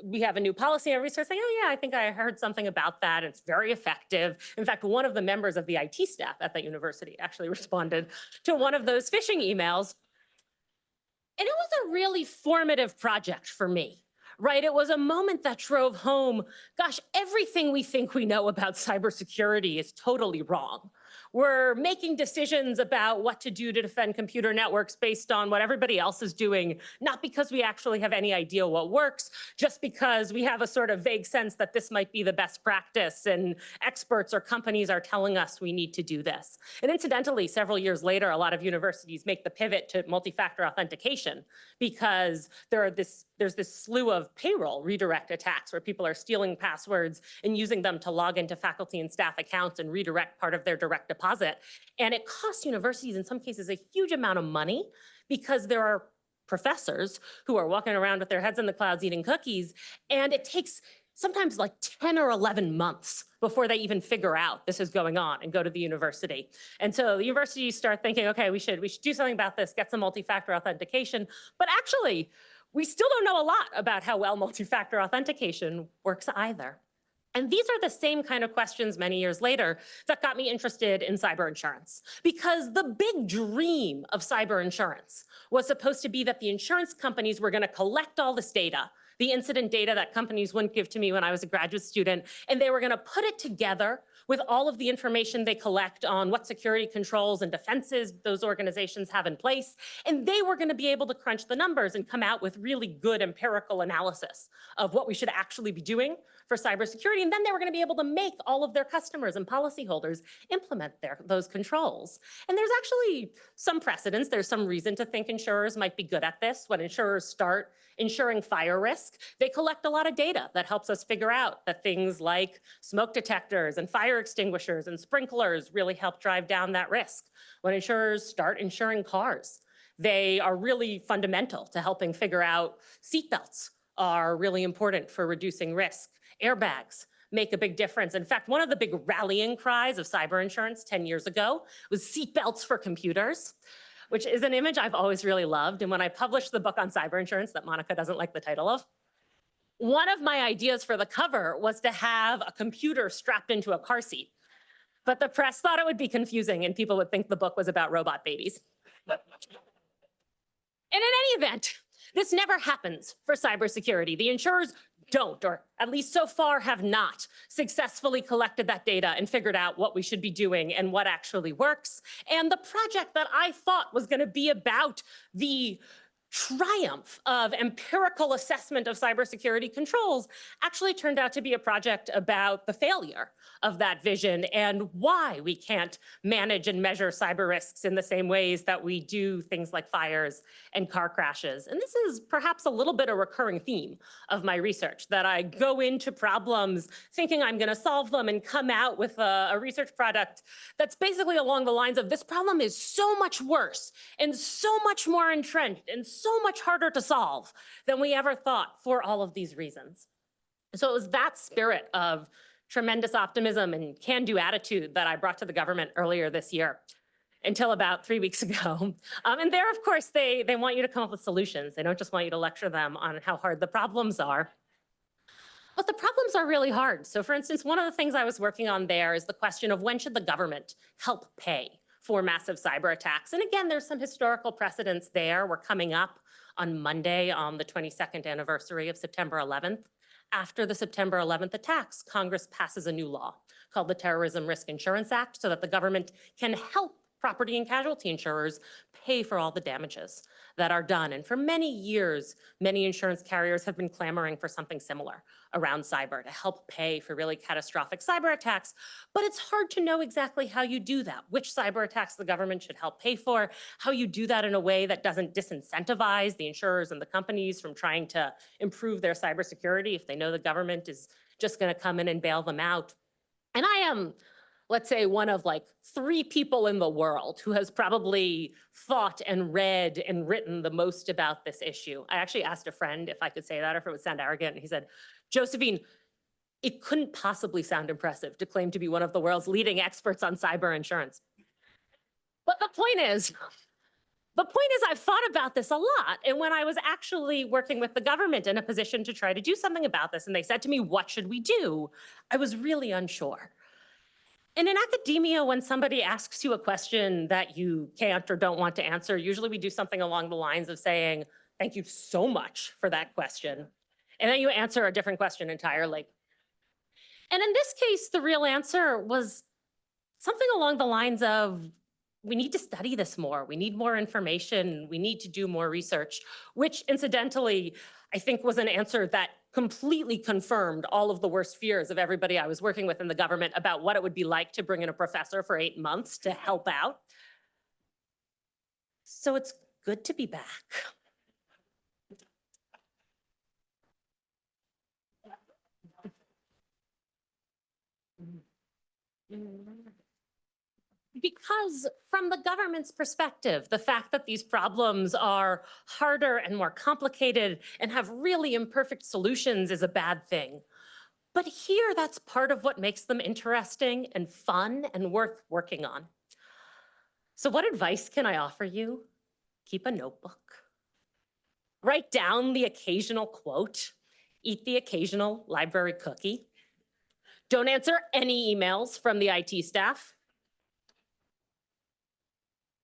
We have a new policy. And everybody starts saying, oh yeah, I think I heard something about that. It's very effective. In fact, one of the members of the IT staff at that university actually responded to one of those phishing emails. And it was a really formative project for me, right? It was a moment that drove home, gosh, everything we think we know about cybersecurity is totally wrong. We're making decisions about what to do to defend computer networks based on what everybody else is doing, not because we actually have any idea what works, just because we have a sort of vague sense that this might be the best practice and experts or companies are telling us we need to do this. And incidentally, several years later, a lot of universities make the pivot to multi-factor authentication because there's this slew of payroll redirect attacks where people are stealing passwords and using them to log into faculty and staff accounts and redirect part of their direct deposit. And it costs universities in some cases a huge amount of money because there are professors who are walking around with their heads in the clouds eating cookies. And it takes sometimes like 10 or 11 months before they even figure out this is going on and go to the university. And so the universities start thinking, okay, we should do something about this, get some multi-factor authentication. But actually, we still don't know a lot about how well multi-factor authentication works either. And these are the same kind of questions many years later that got me interested in cyber insurance. Because the big dream of cyber insurance was supposed to be that the insurance companies were going to collect all this data, the incident data that companies wouldn't give to me when I was a graduate student, and they were going to put it together with all of the information they collect on what security controls and defenses those organizations have in place. And they were going to be able to crunch the numbers and come out with really good empirical analysis of what we should actually be doing for cybersecurity. And then they were going to be able to make all of their customers and policyholders implement those controls. And there's actually some precedents. There's some reason to think insurers might be good at this. When insurers start insuring fire risk, they collect a lot of data that helps us figure out that things like smoke detectors and fire extinguishers and sprinklers really help drive down that risk. When insurers start insuring cars, they are really fundamental to helping figure out seatbelts are really important for reducing risk. Airbags make a big difference. In fact, one of the big rallying cries of cyber insurance 10 years ago was seatbelts for computers, which is an image I've always really loved. And when I published the book on cyber insurance that Monica doesn't like the title of, one of my ideas for the cover was to have a computer strapped into a car seat. But the press thought it would be confusing and people would think the book was about robot babies. And in any event, this never happens for cybersecurity. The insurers don't, or at least so far have not, successfully collected that data and figured out what we should be doing and what actually works. And the project that I thought was going to be about the triumph of empirical assessment of cybersecurity controls actually turned out to be a project about the failure of that vision and why we can't manage and measure cyber risks in the same ways that we do things like fires and car crashes. And this is perhaps a little bit a recurring theme of my research, that I go into problems thinking I'm going to solve them and come out with a research product that's basically along the lines of, this problem is so much worse and so much more entrenched and so much harder to solve than we ever thought for all of these reasons. So it was that spirit of tremendous optimism and can-do attitude that I brought to the government earlier this year until about 3 weeks ago. And there, of course, they want you to come up with solutions. They don't just want you to lecture them on how hard the problems are. But the problems are really hard. So for instance, one of the things I was working on there is the question of when should the government help pay for massive cyber attacks? And again, there's some historical precedents there. We're coming up on Monday on the 22nd anniversary of September 11th. After the September 11th attacks, Congress passes a new law called the Terrorism Risk Insurance Act so that the government can help property and casualty insurers pay for all the damages that are done. And for many years, many insurance carriers have been clamoring for something similar around cyber to help pay for really catastrophic cyber attacks. But it's hard to know exactly how you do that, which cyber attacks the government should help pay for, how you do that in a way that doesn't disincentivize the insurers and the companies from trying to improve their cybersecurity if they know the government is just going to come in and bail them out. And I am, let's say, one of like 3 people in the world who has probably thought and read and written the most about this issue. I actually asked a friend if I could say that or if it would sound arrogant. And he said, Josephine, it couldn't possibly sound impressive to claim to be one of the world's leading experts on cyber insurance. But the point is I've thought about this a lot. And when I was actually working with the government in a position to try to do something about this, and they said to me, what should we do? I was really unsure. And in academia, when somebody asks you a question that you can't or don't want to answer, usually we do something along the lines of saying, thank you so much for that question. And then you answer a different question entirely. And in this case, the real answer was something along the lines of, we need to study this more. We need more information. We need to do more research, which incidentally, I think was an answer that completely confirmed all of the worst fears of everybody I was working with in the government about what it would be like to bring in a professor for 8 months to help out. So it's good to be back. Because from the government's perspective, the fact that these problems are harder and more complicated and have really imperfect solutions is a bad thing. But here, that's part of what makes them interesting and fun and worth working on. So what advice can I offer you? Keep a notebook. Write down the occasional quote. Eat the occasional library cookie. Don't answer any emails from the IT staff.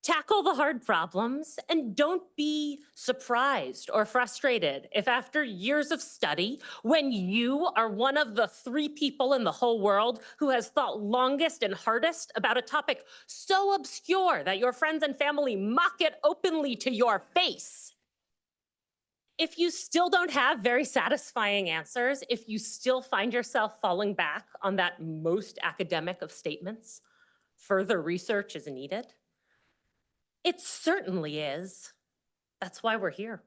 Tackle the hard problems and don't be surprised or frustrated if after years of study, when you are one of the 3 people in the whole world who has thought longest and hardest about a topic so obscure that your friends and family mock it openly to your face. If you still don't have very satisfying answers, if you still find yourself falling back on that most academic of statements, further research is needed. It certainly is. That's why we're here.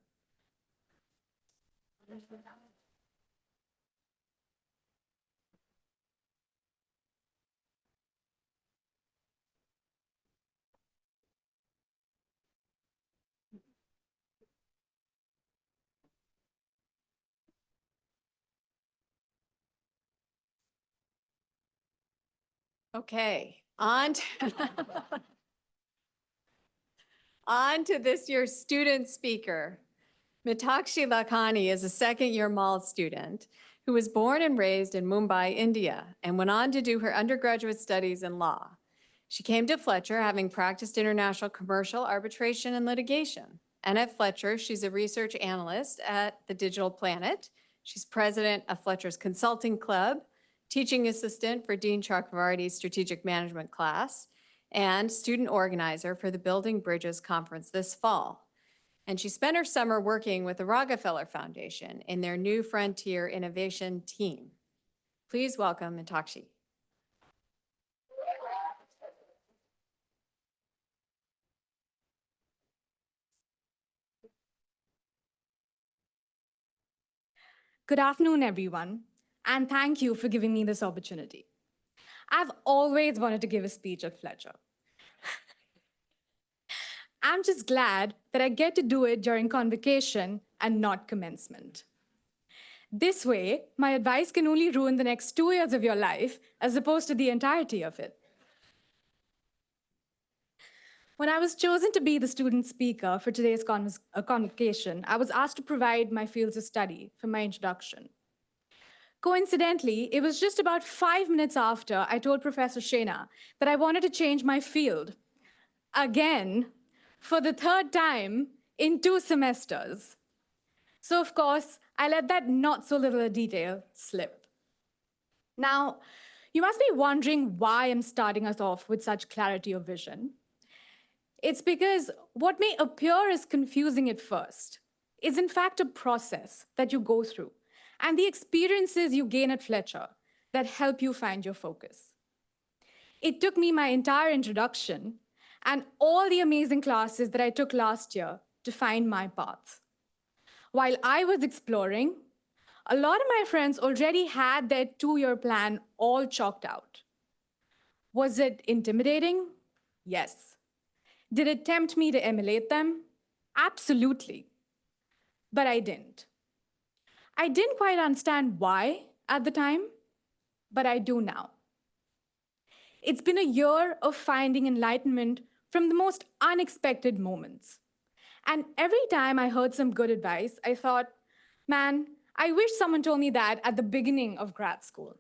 Okay, on to this year's student speaker. Mitakshi Lakhani is a second-year Mall student who was born and raised in Mumbai, India, and went on to do her undergraduate studies in law. She came to Fletcher having practiced international commercial arbitration and litigation. And at Fletcher, she's a research analyst at the Digital Planet. She's president of Fletcher's Consulting Club, teaching assistant for Dean Chakravarty's strategic management class, and student organizer for the Building Bridges Conference this fall. and she spent her summer working with the Rockefeller Foundation in their New Frontier Innovation team. Please welcome Metakshi. Good afternoon, everyone, and thank you for giving me this opportunity. I've always wanted to give a speech at Fletcher. I'm just glad that I get to do it during convocation and not commencement. This way, my advice can only ruin the next 2 years of your life as opposed to the entirety of it. When I was chosen to be the student speaker for today's convocation, I was asked to provide my fields of study for my introduction. Coincidentally, it was just about 5 minutes after I told Professor Shena that I wanted to change my field. Again, for the 3rd time in 2 semesters. So of course, I let that not so little a detail slip. Now, you must be wondering why I'm starting us off with such clarity of vision. It's because what may appear as confusing at first is in fact a process that you go through and the experiences you gain at Fletcher that help you find your focus. It took me my entire introduction and all the amazing classes that I took last year to find my path. While I was exploring, a lot of my friends already had their 2-year plan all chalked out. Was it intimidating? Yes. Did it tempt me to emulate them? Absolutely. But I didn't. I didn't quite understand why at the time, but I do now. It's been a year of finding enlightenment from the most unexpected moments. And every time I heard some good advice, I thought, man, I wish someone told me that at the beginning of grad school.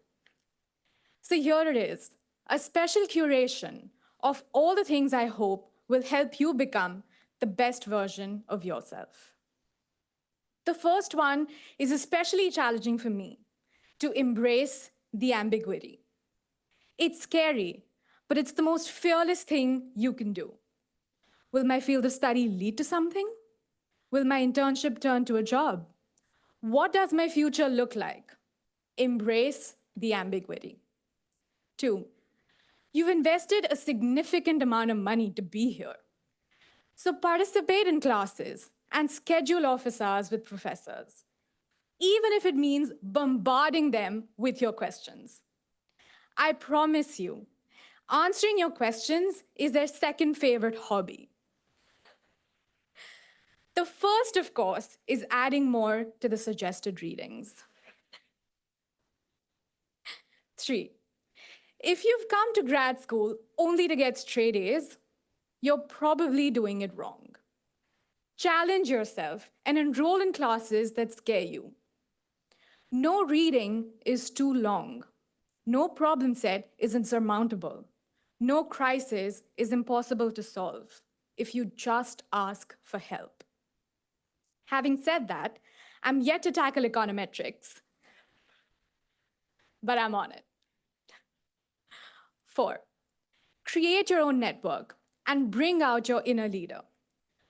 So here it is, a special curation of all the things I hope will help you become the best version of yourself. The first one is especially challenging for me, to embrace the ambiguity. It's scary, but it's the most fearless thing you can do. Will my field of study lead to something? Will my internship turn to a job? What does my future look like? Embrace the ambiguity. 2, you've invested a significant amount of money to be here. So participate in classes and schedule office hours with professors, even if it means bombarding them with your questions. I promise you, answering your questions is their second favorite hobby. The first, of course, is adding more to the suggested readings. 3, if you've come to grad school only to get straight A's, you're probably doing it wrong. Challenge yourself and enroll in classes that scare you. No reading is too long. No problem set is insurmountable. No crisis is impossible to solve if you just ask for help. Having said that, I'm yet to tackle econometrics, but I'm on it. 4, create your own network and bring out your inner leader,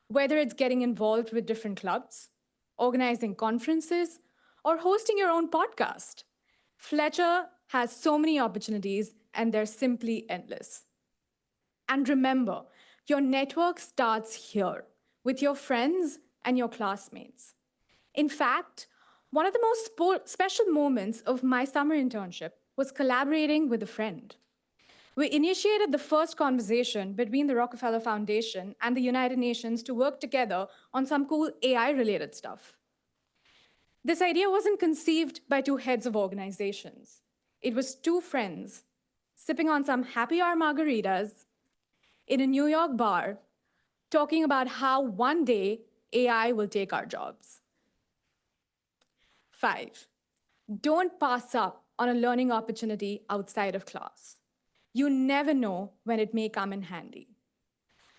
whether it's getting involved with different clubs, organizing conferences, or hosting your own podcast. Fletcher has so many opportunities, and they're simply endless. And remember, your network starts here with your friends and your classmates. In fact, one of the most special moments of my summer internship was collaborating with a friend. We initiated the first conversation between the Rockefeller Foundation and the United Nations to work together on some cool AI-related stuff. This idea wasn't conceived by 2 heads of organizations. It was 2 friends sipping on some happy hour margaritas in a New York bar, talking about how one day AI will take our jobs. 5, don't pass up on a learning opportunity outside of class. You never know when it may come in handy.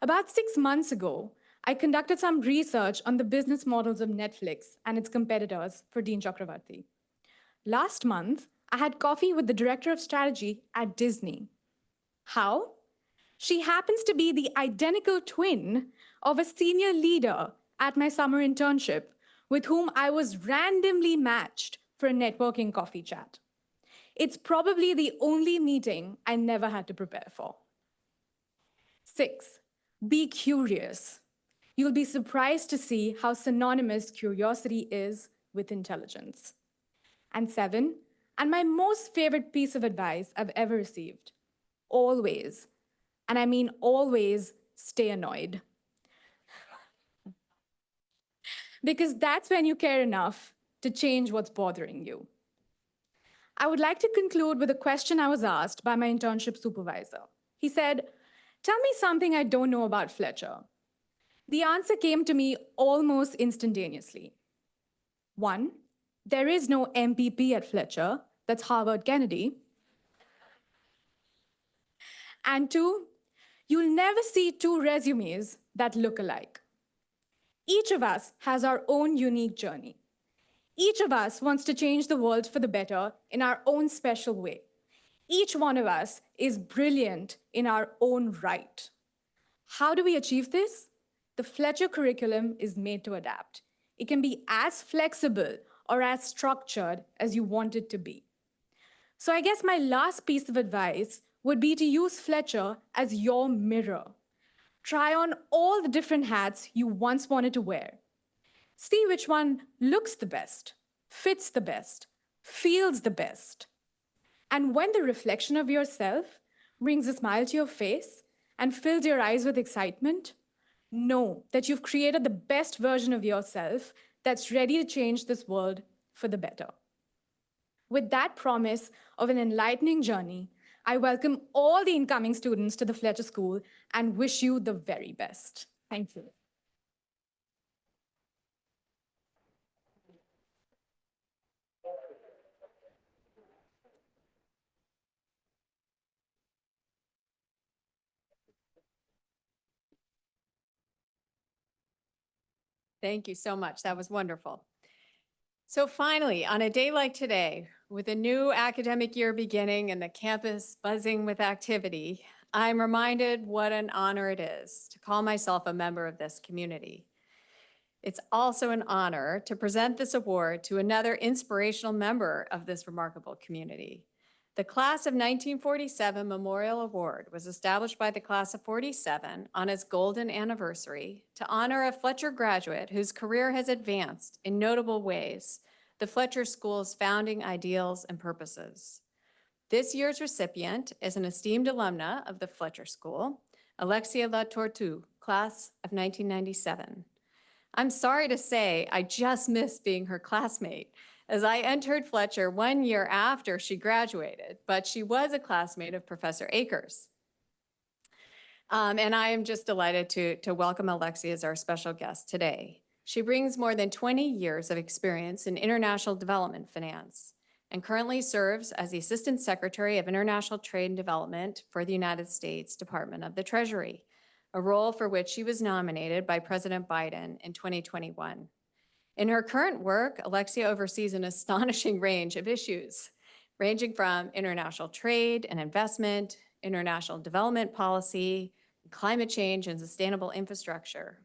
About 6 months ago, I conducted some research on the business models of Netflix and its competitors for Dean Chakravarti. Last month, I had coffee with the director of strategy at Disney. How? She happens to be the identical twin of a senior leader at my summer internship with whom I was randomly matched for a networking coffee chat. It's probably the only meeting I never had to prepare for. 6, be curious. You'll be surprised to see how synonymous curiosity is with intelligence. And 7, and my most favorite piece of advice I've ever received, always, and I mean always, stay annoyed. Because that's when you care enough to change what's bothering you. I would like to conclude with a question I was asked by my internship supervisor. He said, "Tell me something I don't know about Fletcher." The answer came to me almost instantaneously. 1, there is no MPP at Fletcher, that's Harvard Kennedy. And 2, you'll never see 2 resumes that look alike. Each of us has our own unique journey. Each of us wants to change the world for the better in our own special way. Each one of us is brilliant in our own right. How do we achieve this? The Fletcher curriculum is made to adapt. It can be as flexible or as structured as you want it to be. So I guess my last piece of advice would be to use Fletcher as your mirror. Try on all the different hats you once wanted to wear. See which one looks the best, fits the best, feels the best. And when the reflection of yourself brings a smile to your face and fills your eyes with excitement, know that you've created the best version of yourself that's ready to change this world for the better. With that promise of an enlightening journey, I welcome all the incoming students to the Fletcher School and wish you the very best. Thank you. Thank you so much. That was wonderful. So finally, on a day like today, with a new academic year beginning and the campus buzzing with activity, I'm reminded what an honor it is to call myself a member of this community. It's also an honor to present this award to another inspirational member of this remarkable community. The Class of 1947 Memorial Award was established by the Class of 47 on its golden anniversary to honor a Fletcher graduate whose career has advanced in notable ways the Fletcher School's founding ideals and purposes. This year's recipient is an esteemed alumna of the Fletcher School, Alexia Latortue, Class of 1997. I'm sorry to say I just missed being her classmate, as I entered Fletcher 1 year after she graduated, but she was a classmate of Professor Akers. And I am just delighted to welcome Alexia as our special guest today. She brings more than 20 years of experience in international development finance and currently serves as the Assistant Secretary of International Trade and Development for the United States Department of the Treasury, a role for which she was nominated by President Biden in 2021. In her current work, Alexia oversees an astonishing range of issues, ranging from international trade and investment, international development policy, climate change, and sustainable infrastructure.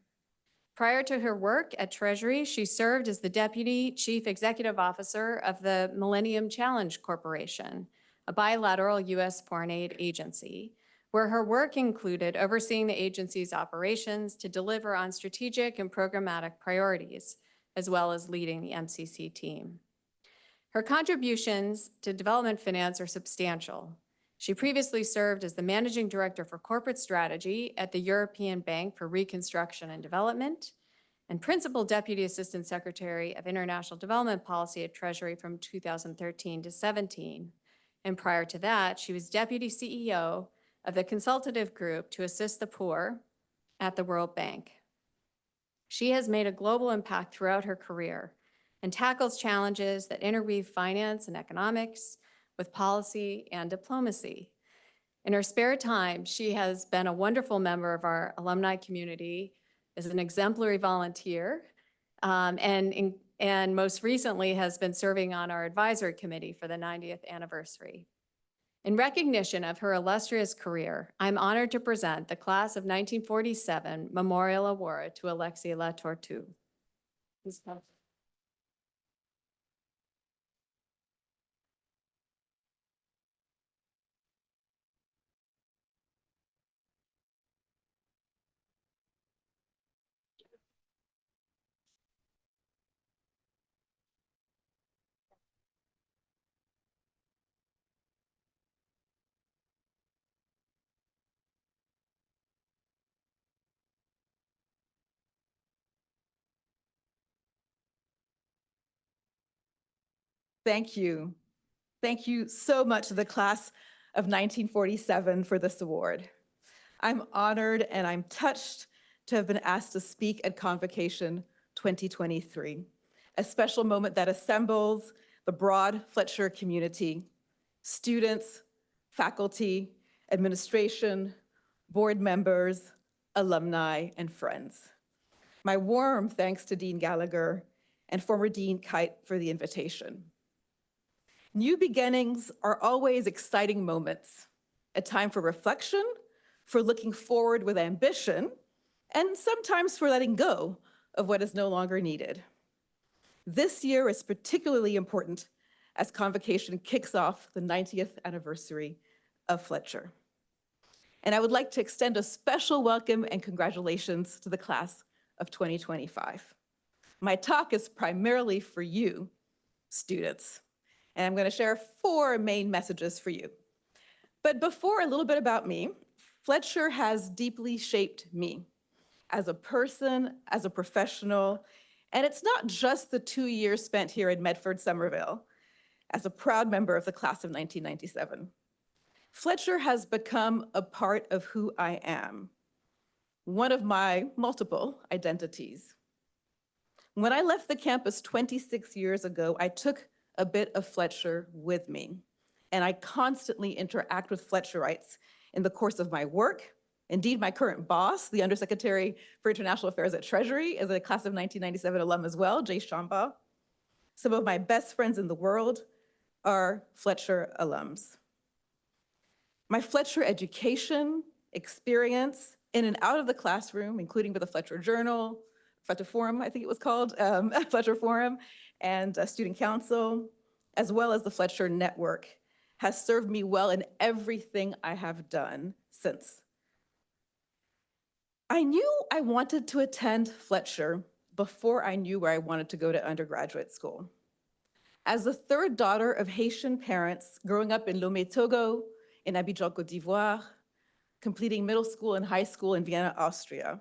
Prior to her work at Treasury, she served as the Deputy Chief Executive Officer of the Millennium Challenge Corporation, a bilateral U.S. foreign aid agency, where her work included overseeing the agency's operations to deliver on strategic and programmatic priorities, as well as leading the MCC team. Her contributions to development finance are substantial. She previously served as the Managing Director for Corporate Strategy at the European Bank for Reconstruction and Development, and Principal Deputy Assistant Secretary of International Development Policy at Treasury from 2013 to 17. And prior to that, she was Deputy CEO of the Consultative Group to Assist the Poor at the World Bank. She has made a global impact throughout her career and tackles challenges that interweave finance and economics with policy and diplomacy. In her spare time, she has been a wonderful member of our alumni community, is an exemplary volunteer, and most recently has been serving on our advisory committee for the 90th anniversary. In recognition of her illustrious career, I'm honored to present the Class of 1947 Memorial Award to Alexia Latortue. Please come. Thank you. Thank you so much to the class of 1947 for this award. I'm honored and I'm touched to have been asked to speak at Convocation 2023, a special moment that assembles the broad Fletcher community, students, faculty, administration, board members, alumni, and friends. My warm thanks to Dean Gallagher and former Dean Kite for the invitation. New beginnings are always exciting moments, a time for reflection, for looking forward with ambition, and sometimes for letting go of what is no longer needed. This year is particularly important as Convocation kicks off the 90th anniversary of Fletcher. And I would like to extend a special welcome and congratulations to the class of 2025. My talk is primarily for you, students, and I'm going to share 4 main messages for you. But before, a little bit about me. Fletcher has deeply shaped me as a person, as a professional, and it's not just the 2 years spent here in Medford, Somerville, as a proud member of the class of 1997. Fletcher has become a part of who I am, one of my multiple identities. When I left the campus 26 years ago, I took a bit of Fletcher with me, and I constantly interact with Fletcherites in the course of my work. Indeed, my current boss, the Undersecretary for International Affairs at Treasury, is a class of 1997 alum as well, Jay Shambaugh. Some of my best friends in the world are Fletcher alums. My Fletcher education, experience in and out of the classroom, including with the Fletcher Journal, Fletcher Forum, I think it was called, Fletcher Forum, and Student Council, as well as the Fletcher Network, has served me well in everything I have done since. I knew I wanted to attend Fletcher before I knew where I wanted to go to undergraduate school. As the 3rd daughter of Haitian parents growing up in Lomé, Togo, in Abidjan, Côte d'Ivoire, completing middle school and high school in Vienna, Austria,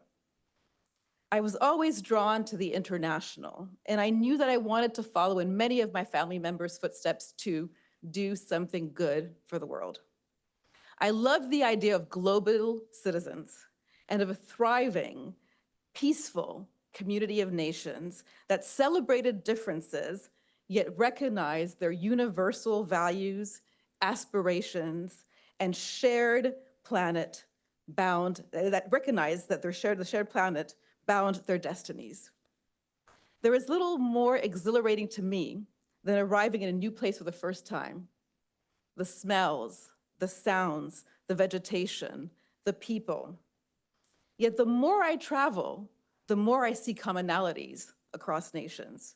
I was always drawn to the international, and I knew that I wanted to follow in many of my family members' footsteps to do something good for the world. I loved the idea of global citizens and of a thriving, peaceful community of nations that celebrated differences, yet recognized their universal values, aspirations, and shared planet bound, that recognized that the shared planet bound their destinies. There is little more exhilarating to me than arriving in a new place for the first time. The smells, the sounds, the vegetation, the people. Yet the more I travel, the more I see commonalities across nations.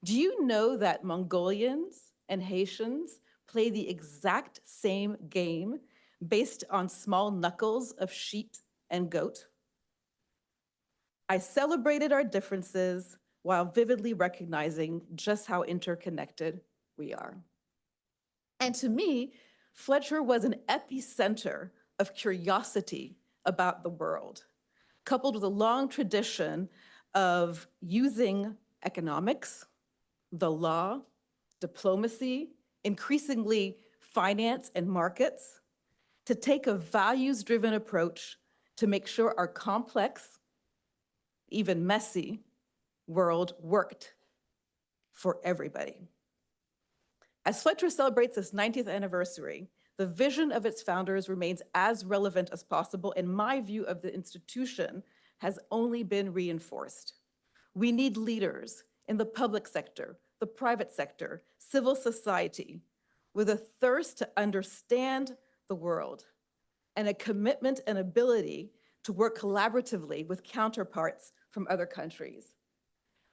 Do you know that Mongolians and Haitians play the exact same game based on small knuckles of sheep and goat? I celebrated our differences while vividly recognizing just how interconnected we are. And to me, Fletcher was an epicenter of curiosity about the world, coupled with a long tradition of using economics, the law, diplomacy, increasingly finance and markets, to take a values-driven approach to make sure our complex, even messy, world worked for everybody. As Fletcher celebrates its 90th anniversary, the vision of its founders remains as relevant as possible, and my view of the institution has only been reinforced. We need leaders in the public sector, the private sector, civil society, with a thirst to understand the world and a commitment and ability to work collaboratively with counterparts from other countries.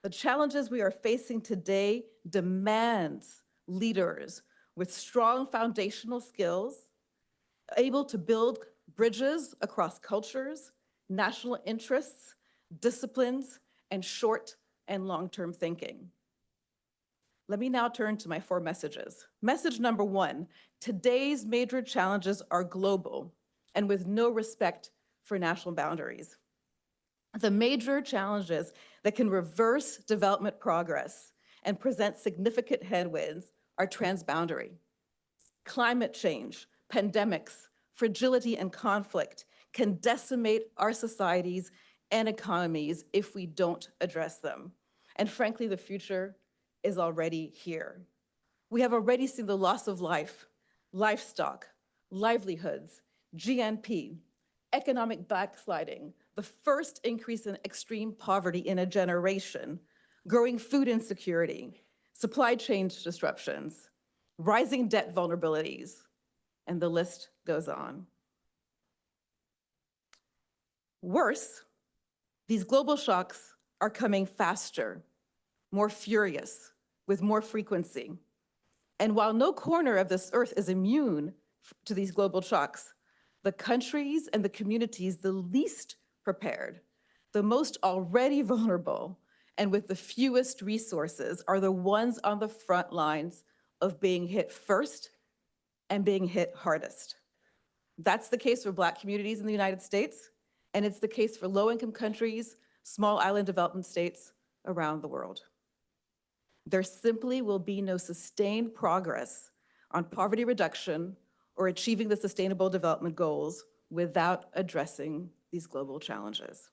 The challenges we are facing today demands leaders with strong foundational skills, able to build bridges across cultures, national interests, disciplines, and short and long-term thinking. Let me now turn to my 4 messages. Message number 1, today's major challenges are global and with no respect for national boundaries. The major challenges that can reverse development progress and present significant headwinds are transboundary. Climate change, pandemics, fragility, and conflict can decimate our societies and economies if we don't address them. And frankly, the future is already here. We have already seen the loss of life, livestock, livelihoods, GNP, economic backsliding, the first increase in extreme poverty in a generation, growing food insecurity, supply chain disruptions, rising debt vulnerabilities, and the list goes on. Worse, these global shocks are coming faster, more furious, with more frequency. And while no corner of this earth is immune to these global shocks, the countries and the communities the least prepared, the most already vulnerable, and with the fewest resources are the ones on the front lines of being hit first and being hit hardest. That's the case for Black communities in the United States, and it's the case for low-income countries, small island development states around the world. There simply will be no sustained progress on poverty reduction or achieving the Sustainable Development Goals without addressing these global challenges.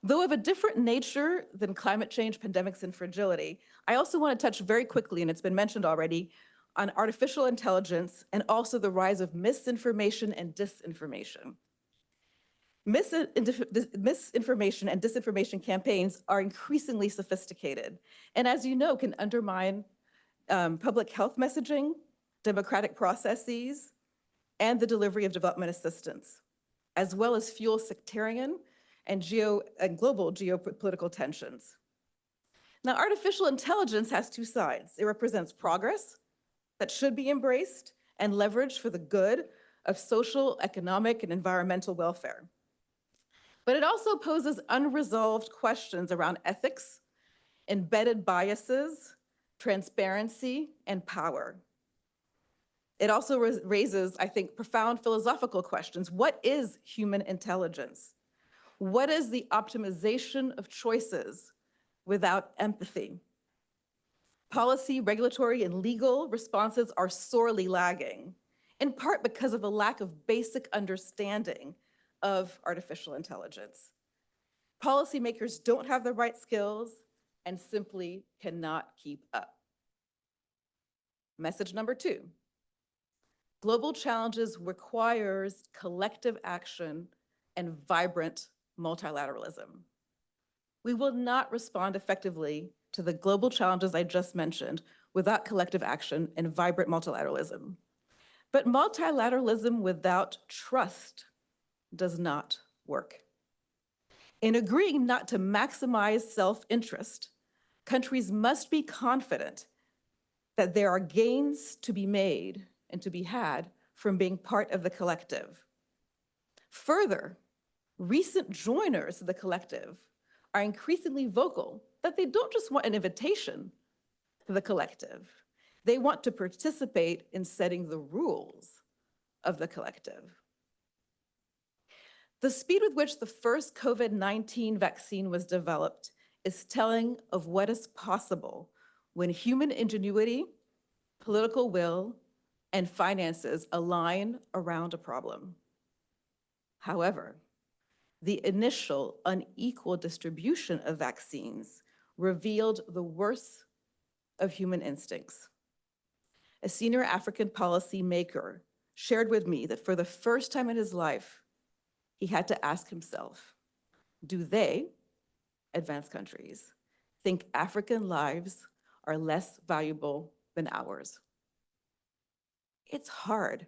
Though of a different nature than climate change, pandemics, and fragility, I also want to touch very quickly, and it's been mentioned already, on artificial intelligence and also the rise of misinformation and disinformation. Misinformation and disinformation campaigns are increasingly sophisticated, and as you know, can undermine public health messaging, democratic processes, and the delivery of development assistance, as well as fuel sectarian and global geopolitical tensions. Now, artificial intelligence has 2 sides. It represents progress that should be embraced and leveraged for the good of social, economic, and environmental welfare. But it also poses unresolved questions around ethics, embedded biases, transparency, and power. It also raises, I think, profound philosophical questions. What is human intelligence? What is the optimization of choices without empathy? Policy, regulatory, and legal responses are sorely lagging, in part because of a lack of basic understanding of artificial intelligence. Policymakers don't have the right skills and simply cannot keep up. Message number 2. Global challenges requires collective action and vibrant multilateralism. We will not respond effectively to the global challenges I just mentioned without collective action and vibrant multilateralism. But multilateralism without trust does not work. In agreeing not to maximize self-interest, countries must be confident that there are gains to be made and to be had from being part of the collective. Further, recent joiners of the collective are increasingly vocal that they don't just want an invitation to the collective. They want to participate in setting the rules of the collective. The speed with which the first COVID-19 vaccine was developed is telling of what is possible when human ingenuity, political will, and finances align around a problem. However, the initial unequal distribution of vaccines revealed the worst of human instincts. A senior African policymaker shared with me that for the first time in his life, he had to ask himself, do they, advanced countries, think African lives are less valuable than ours? It's hard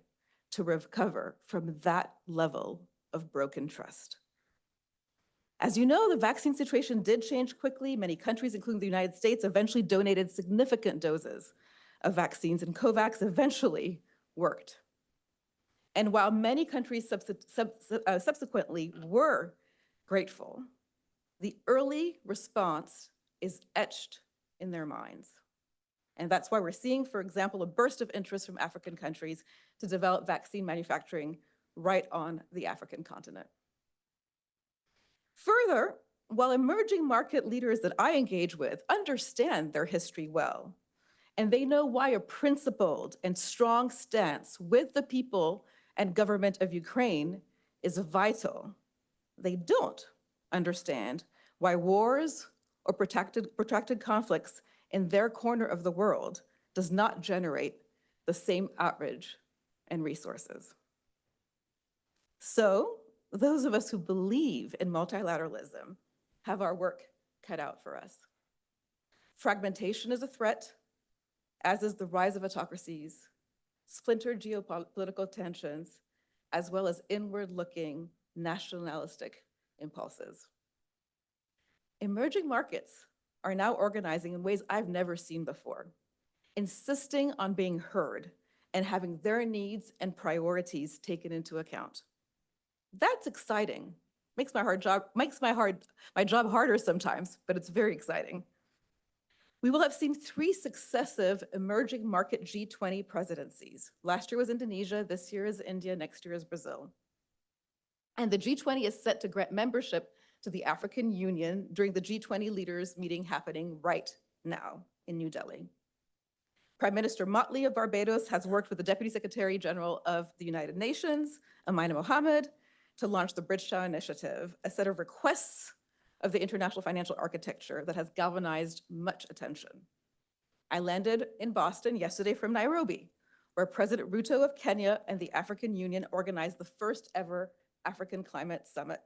to recover from that level of broken trust. As you know, the vaccine situation did change quickly. Many countries, including the United States, eventually donated significant doses of vaccines, and COVAX eventually worked. And while many countries subsequently were grateful, the early response is etched in their minds. And that's why we're seeing, for example, a burst of interest from African countries to develop vaccine manufacturing right on the African continent. Further, while emerging market leaders that I engage with understand their history well, and they know why a principled and strong stance with the people and government of Ukraine is vital, they don't understand why wars or protracted conflicts in their corner of the world does not generate the same outrage and resources. So those of us who believe in multilateralism have our work cut out for us. Fragmentation is a threat, as is the rise of autocracies, splintered geopolitical tensions, as well as inward-looking nationalistic impulses. Emerging markets are now organizing in ways I've never seen before, insisting on being heard and having their needs and priorities taken into account. That's exciting. Makes my job harder sometimes, but it's very exciting. We will have seen 3 successive emerging market G20 presidencies. Last year was Indonesia, this year is India, next year is Brazil. And the G20 is set to grant membership to the African Union during the G20 leaders meeting happening right now in New Delhi. Prime Minister Motley of Barbados has worked with the Deputy Secretary General of the United Nations, Amina Mohammed, to launch the Bridgetown Initiative, a set of requests of the international financial architecture that has galvanized much attention. I landed in Boston yesterday from Nairobi, where President Ruto of Kenya and the African Union organized the first ever African Climate Summit.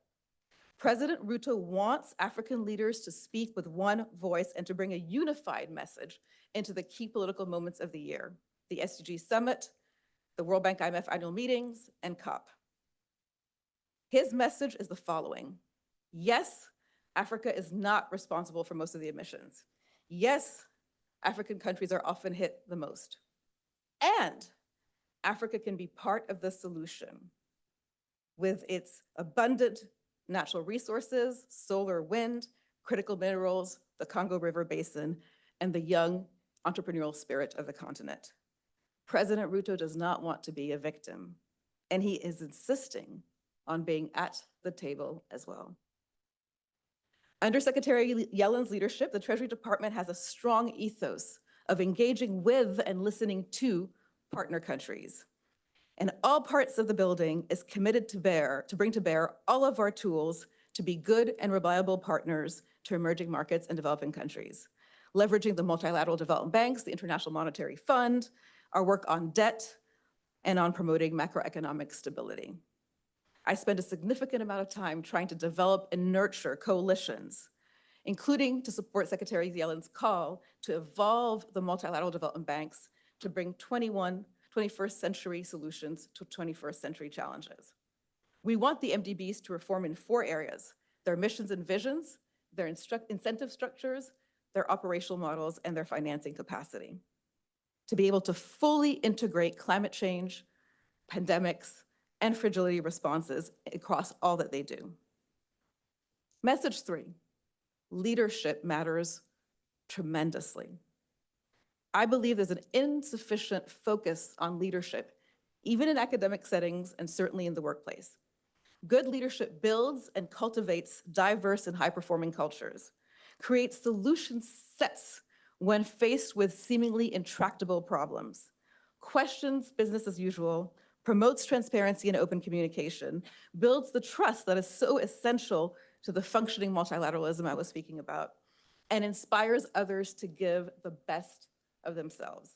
President Ruto wants African leaders to speak with one voice and to bring a unified message into the key political moments of the year, the SDG Summit, the World Bank IMF annual meetings, and COP. His message is the following. Yes, Africa is not responsible for most of the emissions. Yes, African countries are often hit the most. And Africa can be part of the solution with its abundant natural resources, solar, wind, critical minerals, the Congo River Basin, and the young entrepreneurial spirit of the continent. President Ruto does not want to be a victim, and he is insisting on being at the table as well. Under Secretary Yellen's leadership, the Treasury Department has a strong ethos of engaging with and listening to partner countries. And all parts of the building is committed to bring to bear all of our tools to be good and reliable partners to emerging markets and developing countries, leveraging the multilateral development banks, the International Monetary Fund, our work on debt, and on promoting macroeconomic stability. I spend a significant amount of time trying to develop and nurture coalitions, including to support Secretary Yellen's call to evolve the multilateral development banks to bring 21st century solutions to 21st century challenges. We want the MDBs to reform in 4 areas: their missions and visions, their incentive structures, their operational models, and their financing capacity, to be able to fully integrate climate change, pandemics, and fragility responses across all that they do. Message 3, leadership matters tremendously. I believe there's an insufficient focus on leadership, even in academic settings and certainly in the workplace. Good leadership builds and cultivates diverse and high-performing cultures, creates solution sets when faced with seemingly intractable problems, questions business as usual, promotes transparency and open communication, builds the trust that is so essential to the functioning multilateralism I was speaking about, and inspires others to give the best of themselves.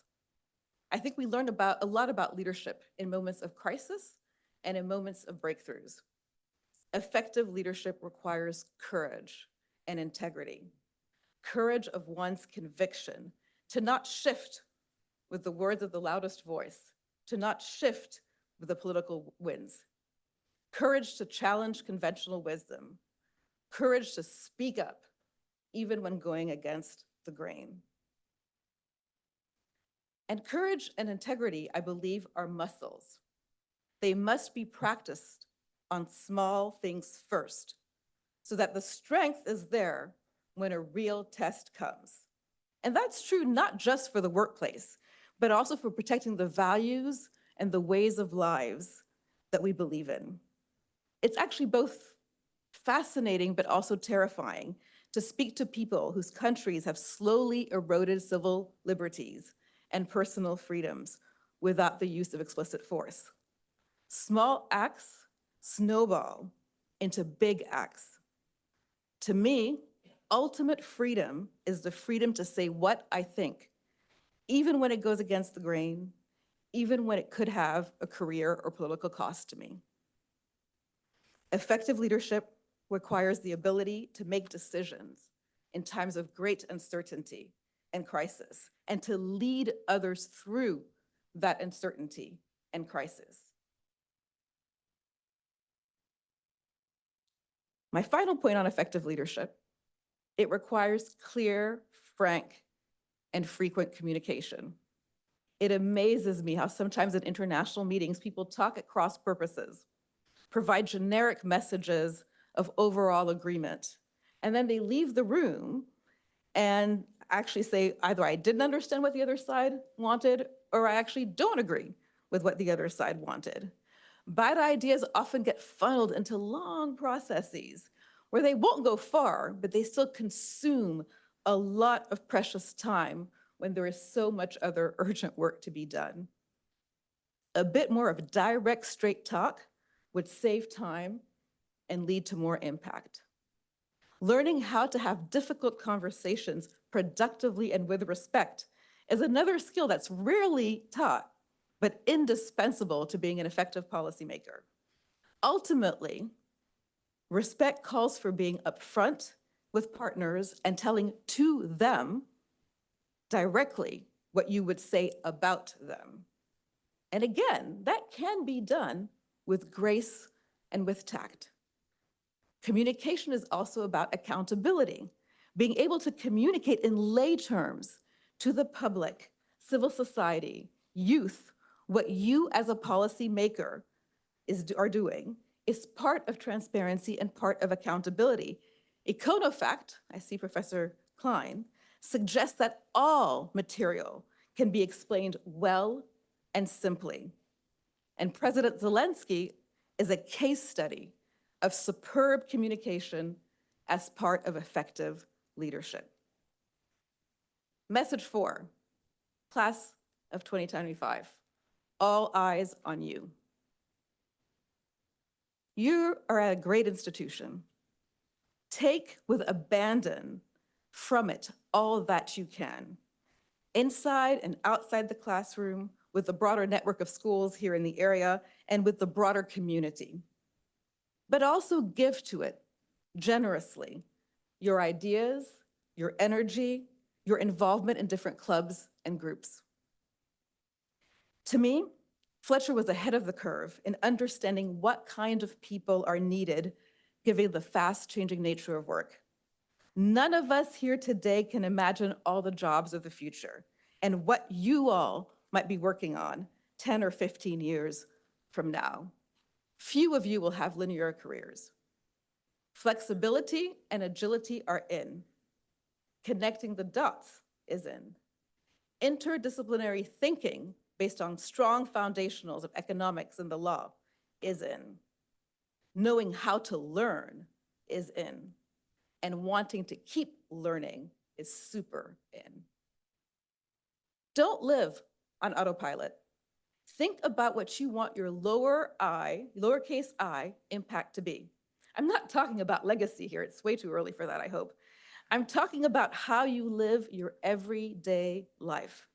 I think we learned a lot about leadership in moments of crisis and in moments of breakthroughs. Effective leadership requires courage and integrity, courage of one's conviction, to not shift with the words of the loudest voice, to not shift with the political winds, courage to challenge conventional wisdom, courage to speak up even when going against the grain. And courage and integrity, I believe, are muscles. They must be practiced on small things first, so that the strength is there when a real test comes. And that's true not just for the workplace, but also for protecting the values and the ways of lives that we believe in. It's actually both fascinating but also terrifying to speak to people whose countries have slowly eroded civil liberties and personal freedoms without the use of explicit force. Small acts snowball into big acts. To me, ultimate freedom is the freedom to say what I think, even when it goes against the grain, even when it could have a career or political cost to me. Effective leadership requires the ability to make decisions in times of great uncertainty and crisis, and to lead others through that uncertainty and crisis. My final point on effective leadership, it requires clear, frank, and frequent communication. It amazes me how sometimes at international meetings, people talk at cross purposes, provide generic messages of overall agreement, and then they leave the room and actually say, either I didn't understand what the other side wanted, or I actually don't agree with what the other side wanted. Bad ideas often get funneled into long processes where they won't go far, but they still consume a lot of precious time when there is so much other urgent work to be done. A bit more of direct, straight talk would save time and lead to more impact. Learning how to have difficult conversations productively and with respect is another skill that's rarely taught, but indispensable to being an effective policymaker. Ultimately, respect calls for being upfront with partners and telling to them directly what you would say about them. And again, that can be done with grace and with tact. Communication is also about accountability, being able to communicate in lay terms to the public, civil society, youth, what you as a policymaker are doing is part of transparency and part of accountability. Econofact, I see Professor Klein, suggests that all material can be explained well and simply. And President Zelensky is a case study of superb communication as part of effective leadership. Message 4, class of 2025, all eyes on you. You are at a great institution. Take with abandon from it all that you can, inside and outside the classroom, with the broader network of schools here in the area, and with the broader community. But also give to it generously your ideas, your energy, your involvement in different clubs and groups. To me, Fletcher was ahead of the curve in understanding what kind of people are needed given the fast-changing nature of work. None of us here today can imagine all the jobs of the future and what you all might be working on 10 or 15 years from now. Few of you will have linear careers. Flexibility and agility are in. Connecting the dots is in. Interdisciplinary thinking based on strong foundationals of economics and the law is in. Knowing how to learn is in. And wanting to keep learning is super in. Don't live on autopilot. Think about what you want your lowercase I impact to be. I'm not talking about legacy here. It's way too early for that, I hope. I'm talking about how you live your everyday life,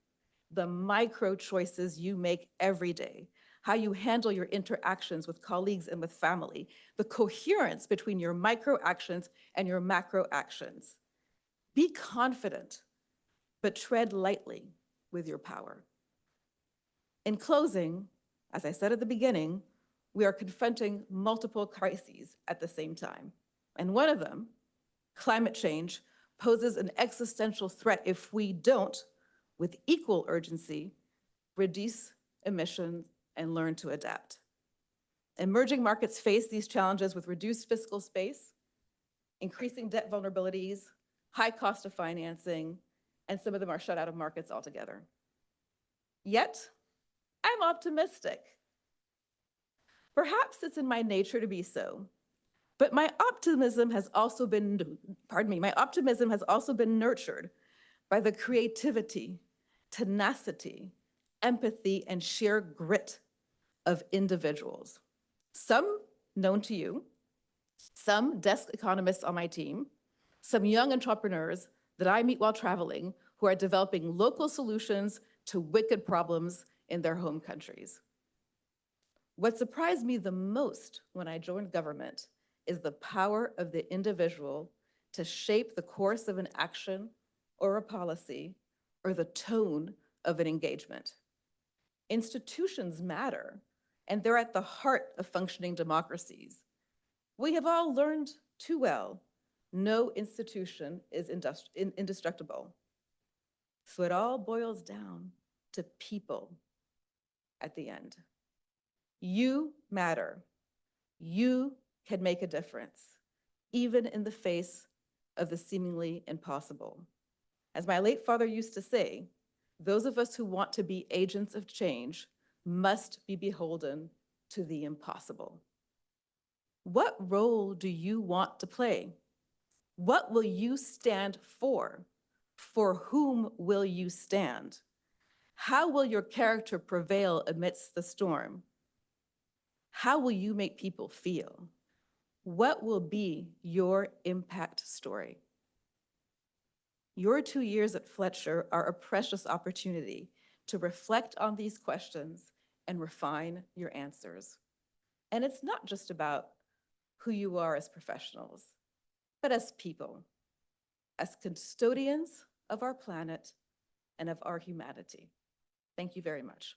the micro choices you make every day, how you handle your interactions with colleagues and with family, the coherence between your micro actions and your macro actions. Be confident, but tread lightly with your power. In closing, as I said at the beginning, we are confronting multiple crises at the same time. And one of them, climate change, poses an existential threat if we don't, with equal urgency, reduce emissions and learn to adapt. Emerging markets face these challenges with reduced fiscal space, increasing debt vulnerabilities, high cost of financing, and some of them are shut out of markets altogether. Yet, I'm optimistic. Perhaps it's in my nature to be so, but my optimism has also been nurtured by the creativity, tenacity, empathy, and sheer grit of individuals. Some known to you, some desk economists on my team, some young entrepreneurs that I meet while traveling who are developing local solutions to wicked problems in their home countries. What surprised me the most when I joined government is the power of the individual to shape the course of an action or a policy or the tone of an engagement. Institutions matter, and they're at the heart of functioning democracies. We have all learned too well, no institution is indestructible. So it all boils down to people at the end. You matter. You can make a difference, even in the face of the seemingly impossible. As my late father used to say, those of us who want to be agents of change must be beholden to the impossible. What role do you want to play? What will you stand for? For whom will you stand? How will your character prevail amidst the storm? How will you make people feel? What will be your impact story? Your 2 years at Fletcher are a precious opportunity to reflect on these questions and refine your answers. And it's not just about who you are as professionals, but as people, as custodians of our planet and of our humanity. Thank you very much.